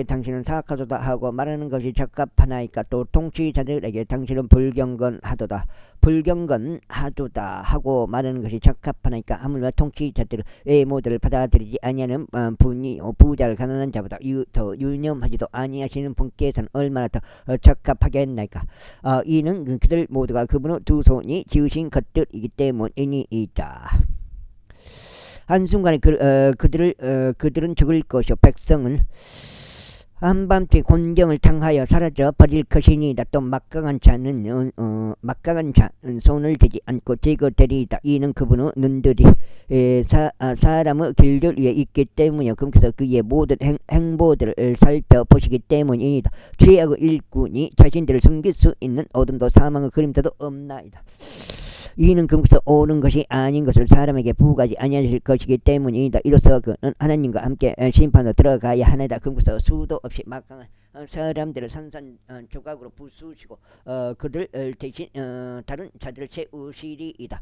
당신은 사악하도다 하고 말하는 것이 적합하나이까? 또 통치자들에게 당신은 불경건하도다 하고 말하는 것이 적합하나이까? 하물며 통치자들은 외모들을 받아들이지 아니하는 분이 부자를 가난한 자보다 더 유념하지도 아니하시는 분께서는 얼마나 더 적합하겠나이까? 이는 그들 모두가 그분의 두 손이 지으신 것들이기 때문이니이다. 한순간에 그들은 죽을 것이요 백성은 한밤중에 곤경을 당하여 사라져 버릴 것이니이다. 또 막강한 자는 손을 대지 않고 제거되리이다. 이는 그분의 눈들이 사람의 길들 위에 있기 때문이요. 그래서 그의 모든 행보들을 살펴보시기 때문이다. 죄악의 일꾼이 자신들을 숨길 수 있는 어둠도 사망의 그림자도 없나이다. 이는 금에서 오는 것이 아닌 것을 사람에게 부과하지 아니하실 것이기 때문이다. 이로써 그는 하나님과 함께 심판으로 들어가야 하나이다. 금에서 수도 없이 막강한 사람들을 산산조각으로 부수시고 그들 대신 다른 자들을 세우시리이다.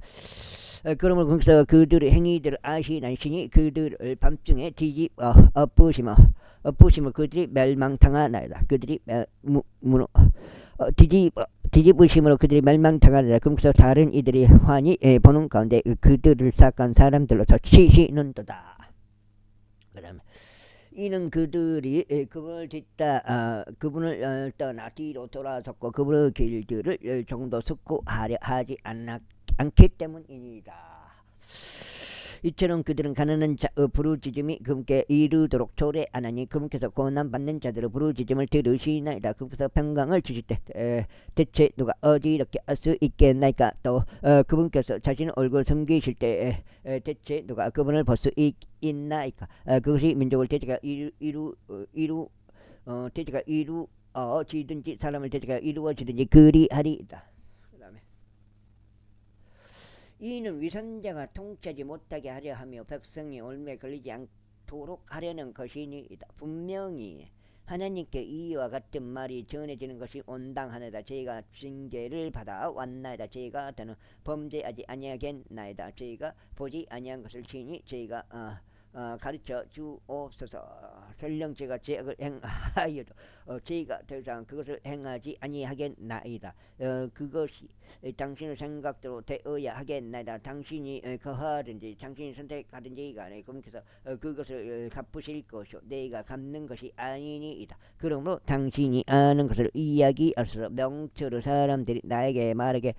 그러므로 금에서 그들의 행위들을 아시는 신이 그들을 밤중에 엎으시며 그들이 멸망당하나이다. 그들이 뒤집으심으로 그들이 멸망당하리라. 그러면서 다른 이들이 환히 보는 가운데 그들을 사악한 사람들로서 치시는도다. 그다음에 이는 그들이 그분을 떠나 뒤로 돌아섰고 그분의 길들을 조금도 숙고하려 하지 않기 때문이다. 이처럼 그들은 가난한 자의 부르짖음이 그분께 이르도록 초래하나니 그분께서 고난받는 자들의 부르짖음을 들으시나이다. 그분께서 평강을 주실 때 대체 누가 어디 이렇게 할 수 있겠나이까? 또 그분께서 자신의 얼굴을 섬기실 때 대체 누가 그분을 볼 수 있나이까? 그것이 민족을 대체가 이루어지든지 사람을 대체가 이루어지든지 그리하리이다. 이는 위선자가 통치하지 못하게 하려 하며 백성이 올무에 걸리지 않도록 하려는 것이니이다. 분명히 하나님께 이와 같은 말이 전해지는 것이 온당하나이다. 저희가 징계를 받아 왔나이다. 저희가 더는 범죄하지 아니하겠나이다. 저희가 보지 아니한 것을 친히 저희가 가르쳐 주옵소서. 설령 제가 죄악을 행하여도 저희가 더 이상 그것을 행하지 아니하겠나이다. 그것이 당신의 생각대로 되어야 하겠나이다. 당신이 거하든지 당신이 선택하든지 간에 그분께서 그것을 갚으실 것이요 내가 갚는 것이 아니니이다. 그러므로 당신이 아는 것을 이야기하소서. 명철의 사람들이 나에게 말하게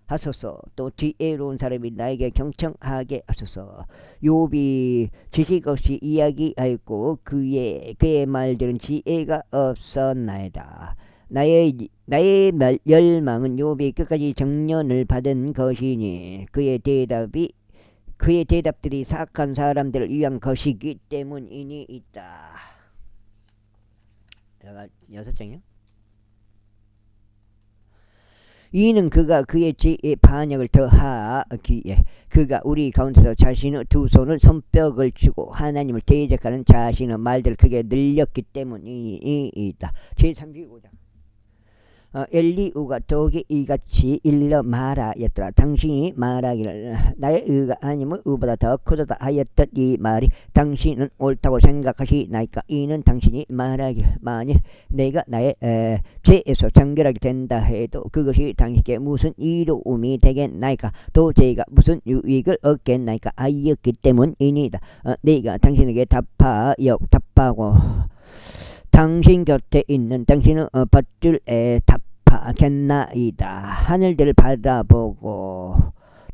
하소서. 또 지혜로운 사람이 나에게 경청하게 하소서. 욥이 지식 없이 이야기하였고 그의 말들은 지혜가 없었나이다. 나의 열망은 욥이 끝까지 정련을 받은 것이니 그의 대답들이 사악한 사람들을 위한 것이기 때문이니이다. 여섯 장이요. 이는 그가 그의 죄의 반역을 더하기에 그가 우리 가운데서 자신의 두 손을 손뼉을 쥐고 하나님을 대적하는 자신의 말들을 크게 늘렸기 때문이다. 제35장 엘리우가 독이 이같이 일러 말하였더라. 당신이 말하기를 나의 의가 아니면 의보다 더 크도다 하였던 이 말이 당신은 옳다고 생각하시나이까? 이는 당신이 말하기를 만일 내가 나의 죄에서 정결하게 된다 해도 그것이 당신께 무슨 이로움이 되겠나이까? 또 제가 무슨 유익을 얻겠나이까? 하였기 때문이니다. 내가 당신에게 답하고 당신 곁에 있는 당신의 밧줄에 답하겠나이다. 하늘들을 바라보고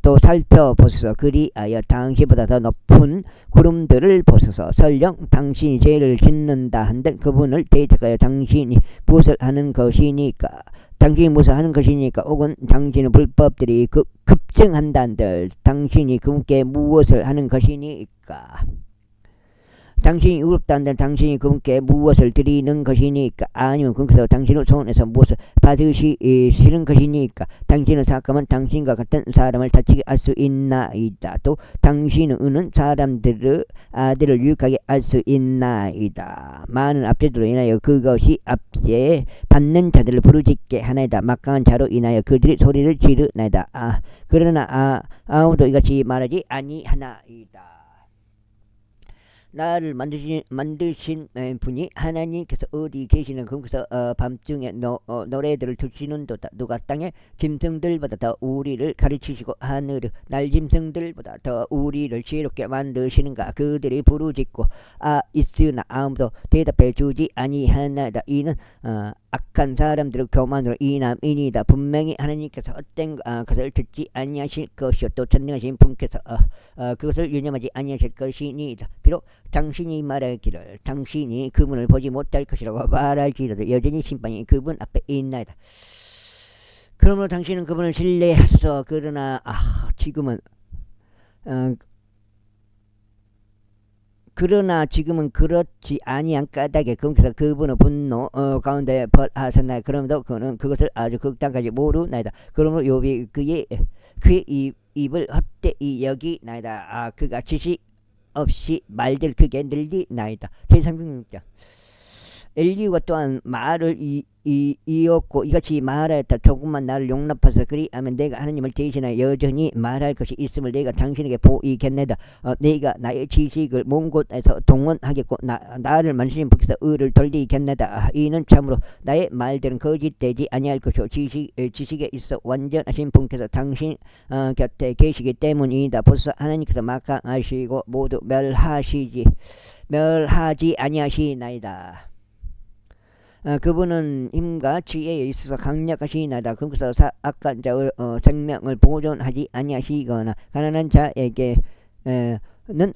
또 살펴보소서. 그리하여 당신보다 더 높은 구름들을 보소서. 설령 당신이 죄를 짓는다 한들 그분을 대적하여 당신이 무엇을 하는 것이니까? 당신이 무엇을 하는 것이니까 혹은 당신의 불법들이 급증한다는들 당신이 그분께 무엇을 하는 것이니까 당신이 의롭다는데 당신이 그분께 무엇을 드리는 것이니까 아니면 그분께서 당신의 손에서 무엇을 받으시는 것이니까 당신의 사감은 당신과 같은 사람을 다치게 할 수 있나이다. 또 당신의 은은 사람들의 아들을 유익하게 할 수 있나이다. 많은 압제들로 인하여 그것이 압제 받는 자들을 부르짖게 하나이다. 막강한 자로 인하여 그들이 소리를 지르나이다. 그러나 아무도 이같이 말하지 아니하나이다. 나를 만드신 분이 하나님께서 어디 계시는 그곳에서 밤중에 노래들을 드시는도다. 누가 땅에 짐승들보다 더 우리를 가르치시고 하늘의 날짐승들보다 더 우리를 지혜롭게 만드시는가. 그들이 부르짖고 있으나 아무도 대답해 주지 아니하나이다. 이는 악한 사람들의 교만으로 인함이니이다. 분명히 하나님께서 헛된 것을 듣지 아니하실 것이요 또 전능하신 분께서 그것을 유념하지 아니하실 것이니이다. 비록 당신이 말하기를 당신이 그분을 보지 못할 것이라고 말하기라도 여전히 심판이 그분 앞에 있나이다. 그러므로 당신은 그분을 신뢰하소서. 그러나 지금은 그렇지 아니한 까닭에 그분께서 그분의 분노 가운데 벌하셨나이다. 그러므로 그는 그것을 아주 극단까지 모르나이다. 그러므로 욥이 그의 입을 헛되이 여기나이다. 그가 지식 없이 말들 크게 늘리나이다. 제36장 엘리후가 또한 말을 이었고 이같이 말하였다. 조금만 나를 용납하소서. 그리하면 내가 하나님을 대신하여 여전히 말할 것이 있음을 내가 당신에게 보이겠네다. 내가 나의 지식을 먼 곳에서 동원하겠고 나를 만드신 분께서 의를 돌리겠네다. 이는 참으로 나의 말들은 거짓되지 아니할 것이요 지식에 있어 완전하신 분께서 당신 곁에 계시기 때문이다. 벌써 하나님께서 막강하시고 모두 멸하지 아니하시나이다. 그분은 힘과 지혜에 있어서 강력하시나이다. 그래서 악한 자의 생명을 보존하지 아니하시거나 가난한 자에게는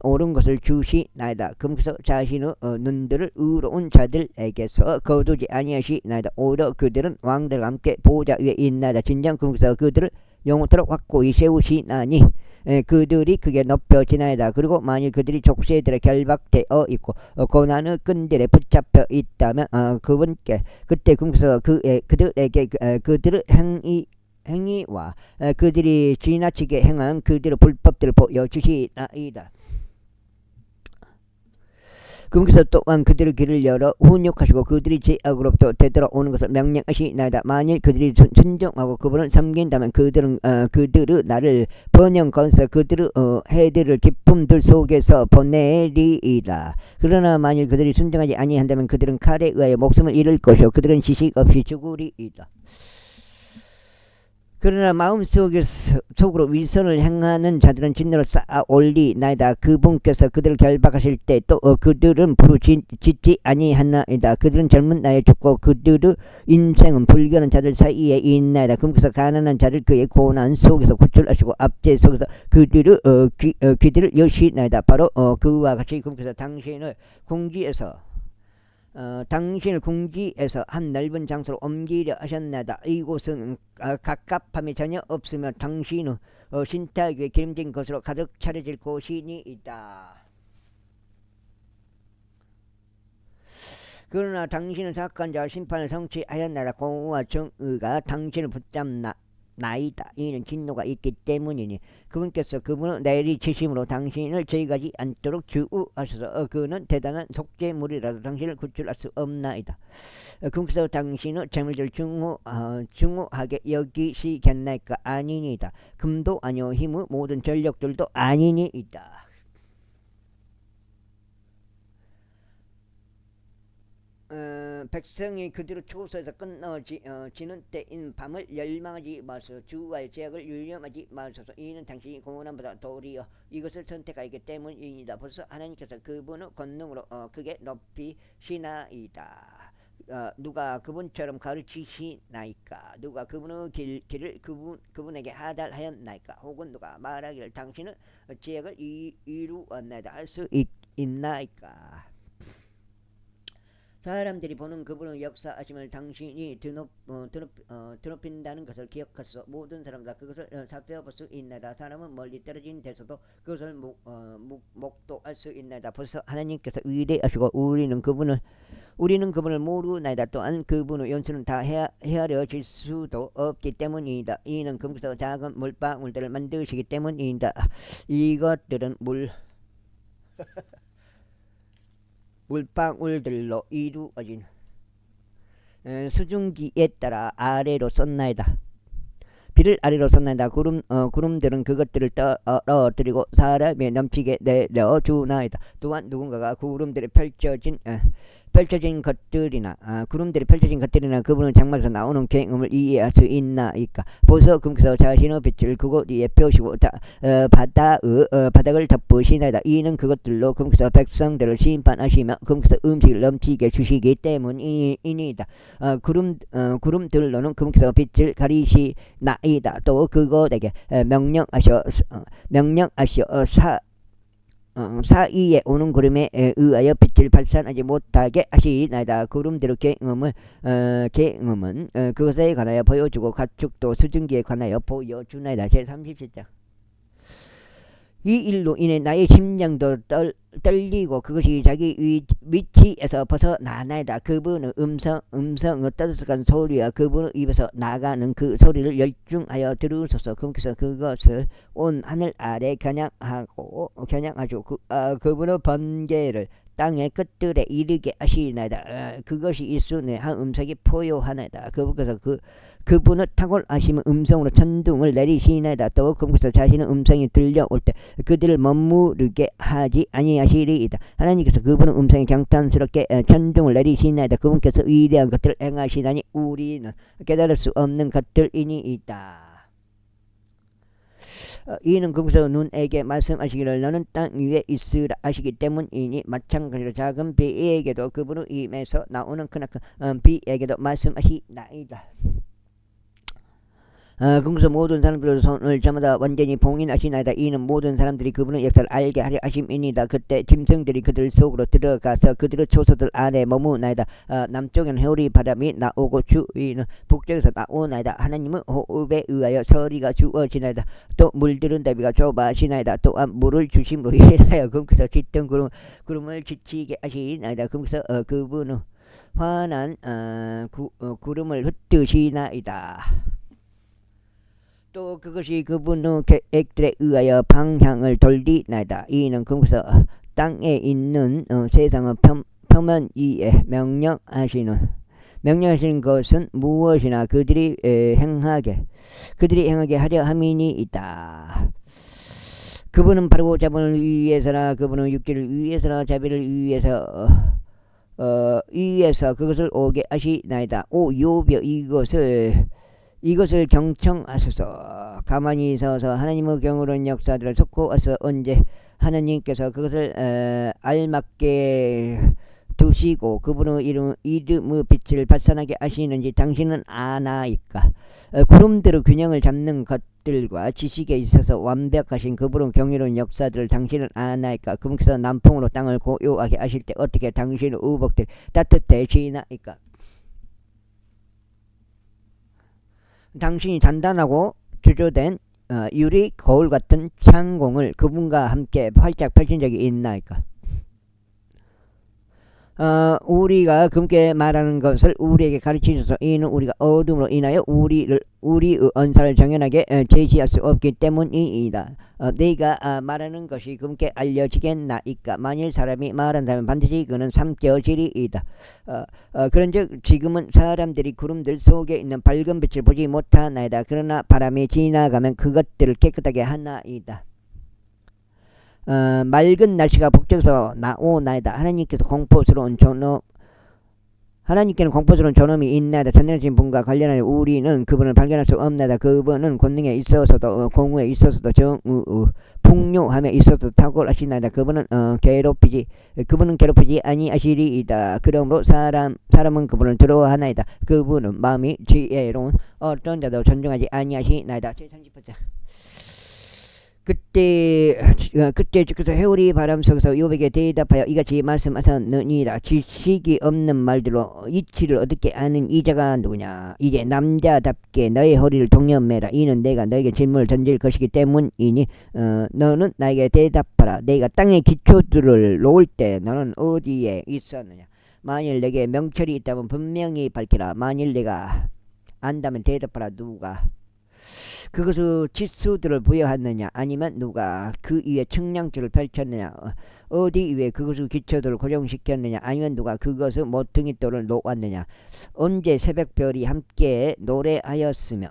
옳은 것을 주시나이다. 그래서 자신의 눈들을 의로운 자들에게서 거두지 아니하시나이다. 오히려 그들은 왕들과 함께 보좌 위에 있나이다. 진정 그래서 그들을 영원토록 확고히 세우시나니 그들이 크게 높여지나이다. 그리고 만일 그들이 족쇄들에 결박되어 있고 고난의 끈들에 붙잡혀 있다면 그분께 그때 그분께서 그들에게 그들의 행위와 그들이 지나치게 행한 그들의 불법들을 보여주시나이다. 그분께서 또한 그들의 길을 열어 훈육하시고 그들이 죄악으로부터 되돌아오는 것을 명령하시나이다. 만일 그들이 순종하고 그분을 섬긴다면 그들의 나를 번영건설 그들의 해들을 기쁨들 속에서 보내리이다. 그러나 만일 그들이 순종하지 아니한다면 그들은 칼에 의하여 목숨을 잃을 것이요 그들은 지식 없이 죽으리이다. 그러나 마음속으로 위선을 행하는 자들은 진노를 쌓아올리나이다. 그분께서 그들을 결박하실 때 또 그들은 부르짖지 아니하나이다. 그들은 젊은 나이에 죽고 그들의 인생은 불결한 자들 사이에 있나이다. 그분께서 가난한 자를 그의 고난 속에서 구출하시고 압제 속에서 그들의 귀들을 여시나이다. 바로 그와 같이 그분께서 당신을 궁지에서 한 넓은 장소로 옮기려 하셨나이다. 이곳은 갑갑함이 전혀 없으며 당신의 신탁에 기름진 것으로 가득 차려질 곳이니이다. 그러나 당신은 사악한 자와 심판을 성취하였나이다. 공의와 정의가 당신을 붙잡나이다. 이는 진노가 있기 때문이니 그분께서 그분을 내리치심으로 당신을 저희가지 않도록 주의하소서. 그는 대단한 속죄물이라도 당신을 구출할 수 없나이다. 그분께서 당신의 재물들 중후하게 여기시겠나이까? 아니니이다. 금도 아니요 힘의 모든 전력들도 아니니이다. 백성이 그대로 초소에서 끊어지는 때인 밤을 열망하지 마소서. 주와의 제약을 유념하지 마소서. 이는 당신이 고난보다 도리어 이것을 선택하기 때문입니다. 벌써 하나님께서 그분의 권능으로 크게 높이시나이다. 누가 그분처럼 가르치시나이까? 누가 그분의 길을 그분에게 하달하였나이까? 혹은 누가 말하기를 당신은 제약을 이루었나이다 할 수 있나이까? 사람들이 보는 그분의 역사하심을 당신이 드높인다는 것을 기억하소. 모든 사람 다 그것을 살펴볼 수 있나이다. 사람은 멀리 떨어진 데서도 그것을 목도할 수 있나이다. 벌써 하나님께서 위대하시고 우리는 그분을 모르나이다. 또한 그분의 연수는 다 헤아려질 수도 없기 때문이다. 이는 금에서 작은 물방울들을 만드시기 때문이다. 이것들은 물방울들로 이루어진 수증기에 따라 아래로 쏟나이다. 비를 아래로 쏟나이다. 구름들은 그것들을 떨어뜨리고 사람에 넘치게 내려주나이다. 또한 누군가가 구름들이 펼쳐진 것들이나 그분의 장막에서 나오는 경험을 이해할 수 있나이까. 보서 금께서 자신의 빛을 그곳 위에 펴시고 바닥을 덮으시나이다. 이는 그것들로 금께서 백성들을 심판하시며 금께서 음식을 넘치게 주시기 때문이니이다. 구름들로는 금께서 빛을 가리시나이다. 또 그것에게 명령하셔 사이에 오는 구름에 의하여 빛을 발산하지 못하게 하시나이다. 구름대로 경험은 그것에 관하여 보여주고 가축도 수증기에 관하여 보여주나이다. 제37장. 이 일로 인해 나의 심장도 떨리고 그것이 자기 위치에서 벗어나나이다. 그분의 음성의 따뜻한 소리와 그분의 입에서 나가는 그 소리를 열중하여 들으소서. 그분께서 그것을 온 하늘 아래 겨냥하시고 그분의 번개를 땅의 끝들에 이르게 하시나이다. 그것이 일순에 한 음성이 포효하나이다. 그분께서 그분의 탁월하심의 음성으로 천둥을 내리시나이다. 또 그분께서 자신의 음성이 들려올 때 그들을 머무르게 하지 아니하시리이다. 하나님께서 그분의 음성이 경탄스럽게 천둥을 내리시나이다. 그분께서 위대한 것들을 행하시다니 우리는 깨달을 수 없는 것들이니이다. 이는 그분께서 눈에게 말씀하시기를 너는 땅 위에 있으라 하시기 때문이니 마찬가지로 작은 비에게도 그분의 입에서 나오는 크나큰 비에게도 말씀하시나이다. 그래서 모든 사람들의 손을 저마다 완전히 봉인하시나이다. 이는 모든 사람들이 그분의 역사를 알게 하려 하심이니이다. 그때 짐승들이 그들 속으로 들어가서 그들의 초소들 안에 머무나이다. 남쪽에는 해오리 바람이 나오고 주위는 북쪽에서 나오나이다. 하나님의 호흡에 의하여 서리가 주어지나이다. 또 물들은 대비가 좁아지나이다. 또한 물을 주심으로 인하여 그분께서 짙은 구름을 지치게 하시나이다. 그분께서 그분의 환한 구름을 흩으시나이다. 또 그것이 그분의 계획들에 의하여 방향을 돌리나이다. 이는 그분께서 땅에 있는 세상의 표면 위에 명령하시는 것은 무엇이나 그들이 행하게 하려 함이니이다. 그분은 바로 자본을 위해서나 그분은 육체를 위해서나 자비를 위해서 그것을 오게 하시나이다. 오 욥이여 이것을 경청하소서. 가만히 서서 하나님의 경으로는 역사들을 속고와서 언제 하나님께서 그것을 알맞게 두시고 그분의 이름의 빛을 발산하게 하시는지 당신은 아나이까. 구름대로 균형을 잡는 것들과 지식에 있어서 완벽하신 그분의 경이로운 역사들을 당신은 아나이까. 그분께서 남풍으로 땅을 고요하게 하실 때 어떻게 당신의 의복들이 따뜻해지나이까. 당신이 단단하고 주조된 유리 거울 같은 창공을 그분과 함께 활짝 펼친 적이 있나이까. 우리가 금께 말하는 것을 우리에게 가르치셔서 이는 우리가 어둠으로 인하여 우리의 언사를 정연하게 제시할 수 없기 때문이다. 네가 말하는 것이 금께 알려지겠나이까. 만일 사람이 말한다면 반드시 그는 삼켜지리이다. 그런즉 지금은 사람들이 구름들 속에 있는 밝은 빛을 보지 못하나이다. 그러나 바람이 지나가면 그것들을 깨끗하게 하나이다. 맑은 날씨가 북쪽에서 나오나이다. 하나님께는 공포스러운 존엄이 있나이다. 전능하신 분과 관련하여 우리는 그분을 발견할 수 없나이다. 그분은 권능에 있어서도 공의에 있어서도 풍요함에 있어서도 탁월하시나이다. 그분은 괴롭히지 아니하시리이다. 그러므로 사람은 그분을 두려워하나이다. 그분은 마음이 지혜로운 어떤 자도 존중하지 아니하시나이다. 제38장. 그때 주께서 회오리 바람 속에서 요백에 대답하여 이같이 말씀하셨느니라. 지식이 없는 말들로 이치를 어떻게 아는 이자가 누구냐. 이제 남자답게 너의 허리를 동여매라. 이는 내가 너에게 질문을 던질 것이기 때문이니 너는 나에게 대답하라. 내가 땅의 기초들을 놓을 때 너는 어디에 있었느냐. 만일 내게 명철이 있다면 분명히 밝히라. 만일 내가 안다면 대답하라. 누가 그것을 지수들을 부여하느냐, 아니면 누가 그 위에 측량줄을 펼쳤느냐, 어디 위에 그것을 기초들을 고정시켰느냐, 아니면 누가 그것을 모퉁이 돌을 놓았느냐. 언제 새벽별이 함께 노래하였으며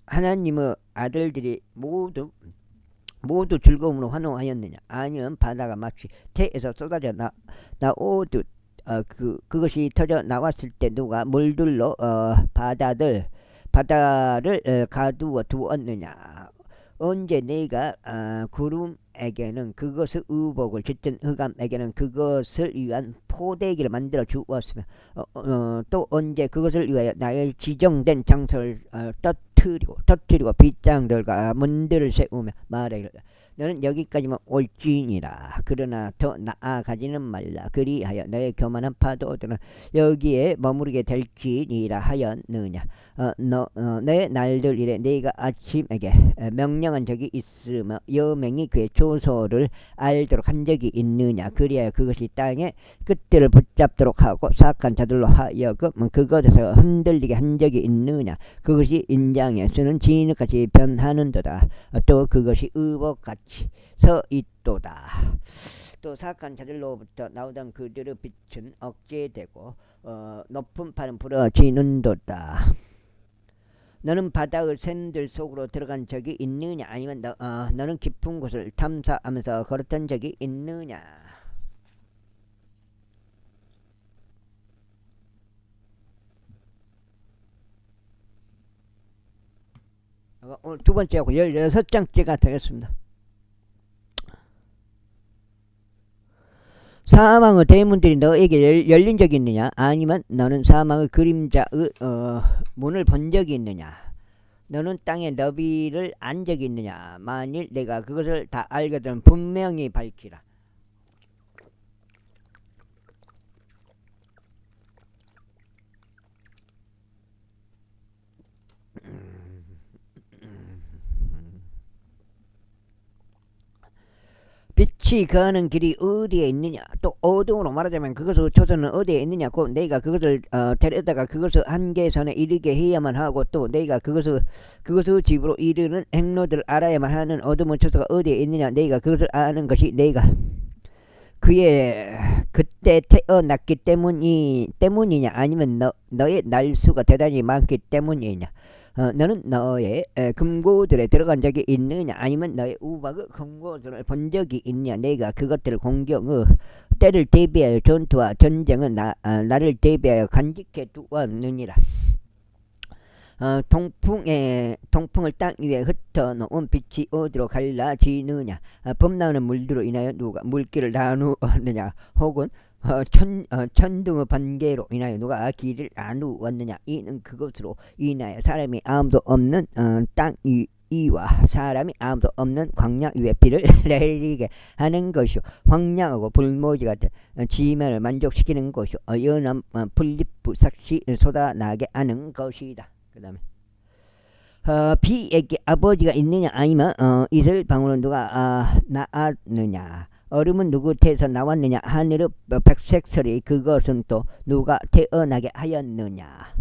하나님의 아들들이 모두 즐거움으로 환호하였느냐, 아니면 바다가 마치 태에서 쏟아져 나오듯 그것이 터져 나왔을 때 누가 물들로 바다를 가두어 두었느냐. 언제 내가 구름에게는 그것을 의복을 짙은 흑암에게는 그것을 위한 포대기를 만들어 주었으며 또 언제 그것을 위하여 나의 지정된 장소를 터뜨리고 빗장들과 문들을 세우며 말하기를 너는 여기까지만 올지니라. 그러나 더 나아가지는 말라. 그리하여 너의 교만한 파도들은 여기에 머무르게 될지니라 하였느냐. 너의 날들 이래 네가 아침에게 명령한 적이 있으며 여명이 그의 조소를 알도록 한 적이 있느냐. 그리하여 그것이 땅의 끝들을 붙잡도록 하고 사악한 자들로 하여금 그것에서 흔들리게 한 적이 있느냐. 그것이 인장의 수는 진흙같이 변하는도다. 또 그것이 의복같이 서 있도다. 또 사악한 자들로부터 나오던 그들의 빛은 억제되고 높은 팔은 부러지는도다. 너는 바다의 샘들 속으로 들어간 적이 있느냐, 아니면 너는 깊은 곳을 탐사하면서 걸었던 적이 있느냐. 오늘 두 번째하고 16장째가 되겠습니다. 사망의 대문들이 너에게 열린 적이 있느냐, 아니면 너는 사망의 그림자의 문을 본 적이 있느냐. 너는 땅의 너비를 안 적이 있느냐. 만일 내가 그것을 다 알거든 분명히 밝히라. 빛이 가는 길이 어디에 있느냐. 또 어둠으로 말하자면 그것의 초소는 어디에 있느냐고. 내가 그것을 데려다가 그것의 한계선에 이르게 해야만 하고, 또 내가 그것의 집으로 이르는 행로들을 알아야만 하는 어둠의 초소가 어디에 있느냐. 내가 그것을 아는 것이 내가 그의 그때 태어났기 때문이냐, 아니면 너의 날수가 대단히 많기 때문이냐. 너는 너의 금고들에 들어간 적이 있느냐, 아니면 너의 우박의 금고들을 본 적이 있느냐. 내가 그것들을 공경의 때를 대비하여 전투와 전쟁은 나를 대비하여 간직해 두었느니라. 동풍을 땅 위에 흩어놓은 빛이 어디로 갈라지느냐. 봄나오는 물들로 인하여 누가 물길을 나누었느냐, 혹은 천둥의 번개로 인하여 누가 길을 나누었느냐. 이는 그것으로 인하여 사람이 아무도 없는 땅 위와 사람이 아무도 없는 광야 위에 비를 내리게 하는 것이요, 황량하고 불모지 같은 지면을 만족시키는 것이요, 연한 풀잎 삭시 쏟아나게 하는 것이다. 그 다음에 비에게 아버지가 있느냐, 아니면 이슬 방울은 누가 낳았느냐. 얼음은 누구 태에서 나왔느냐. 하늘의 백색설이 그것은 또 누가 태어나게 하였느냐.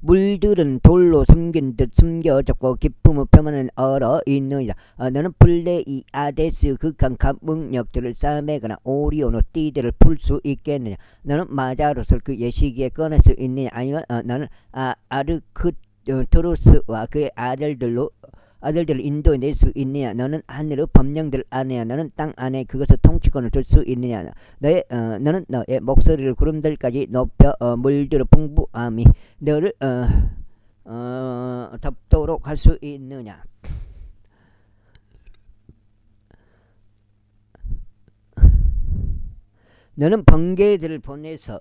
물들은 돌로 숨긴 듯 숨겨졌고 깊음의 표면은 얼어 있느니라. 너는 플레이아데스 극한 감흥력들을 싸매거나 오리온의 띠들을 풀 수 있겠느냐. 너는 마자롯을 그 예시기에 꺼낼 수 있느냐, 아니면 너는 아르크토로스와 그의 아들들을 인도해낼 수 있느냐. 너는 하늘의 법령들을 아느냐. 너는 땅 안에 그것을 통치권을 줄 수 있느냐. 너는 너의 목소리를 구름들까지 높여 물들의 풍부함이 너를 덮도록 할 수 있느냐. 너는 번개들을 보내서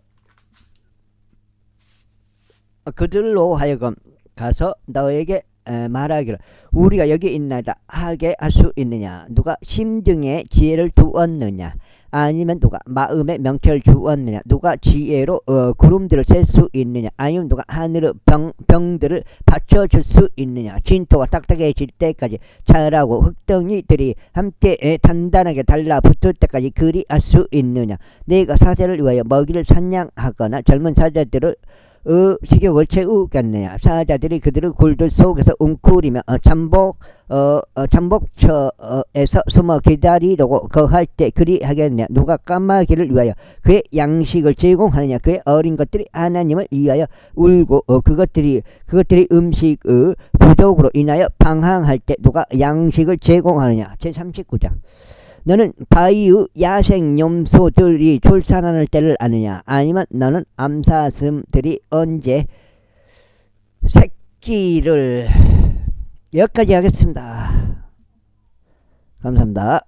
그들로 하여금 가서 너에게 말하기를 우리가 여기 있나이다 하게 할 수 있느냐. 누가 심중에 지혜를 두었느냐. 아니면 누가 마음의 명철을 주었느냐. 누가 지혜로 구름들을 셀 수 있느냐. 아니면 누가 하늘의 병들을 받쳐줄 수 있느냐. 진토가 딱딱해질 때까지 자라고 흙덩이들이 함께 단단하게 달라붙을 때까지 그리할 수 있느냐. 내가 사자를 위하여 먹이를 산양하거나 젊은 사자들을 식욕을 채우겠느냐. 사자들이 그들의 굴들 속에서 웅크리며 잠복처에서 숨어 기다리려고 거할 때 그리하겠느냐. 누가 까마귀를 위하여 그의 양식을 제공하느냐. 그의 어린 것들이 하나님을 위하여 울고 그것들이 음식의 부족으로 인하여 방황할 때 누가 양식을 제공하느냐. 제39장. 너는 바위의 야생 염소들이 출산하는 때를 아느냐. 아니면 너는 암사슴들이 언제 새끼를. 여기까지 하겠습니다. 감사합니다.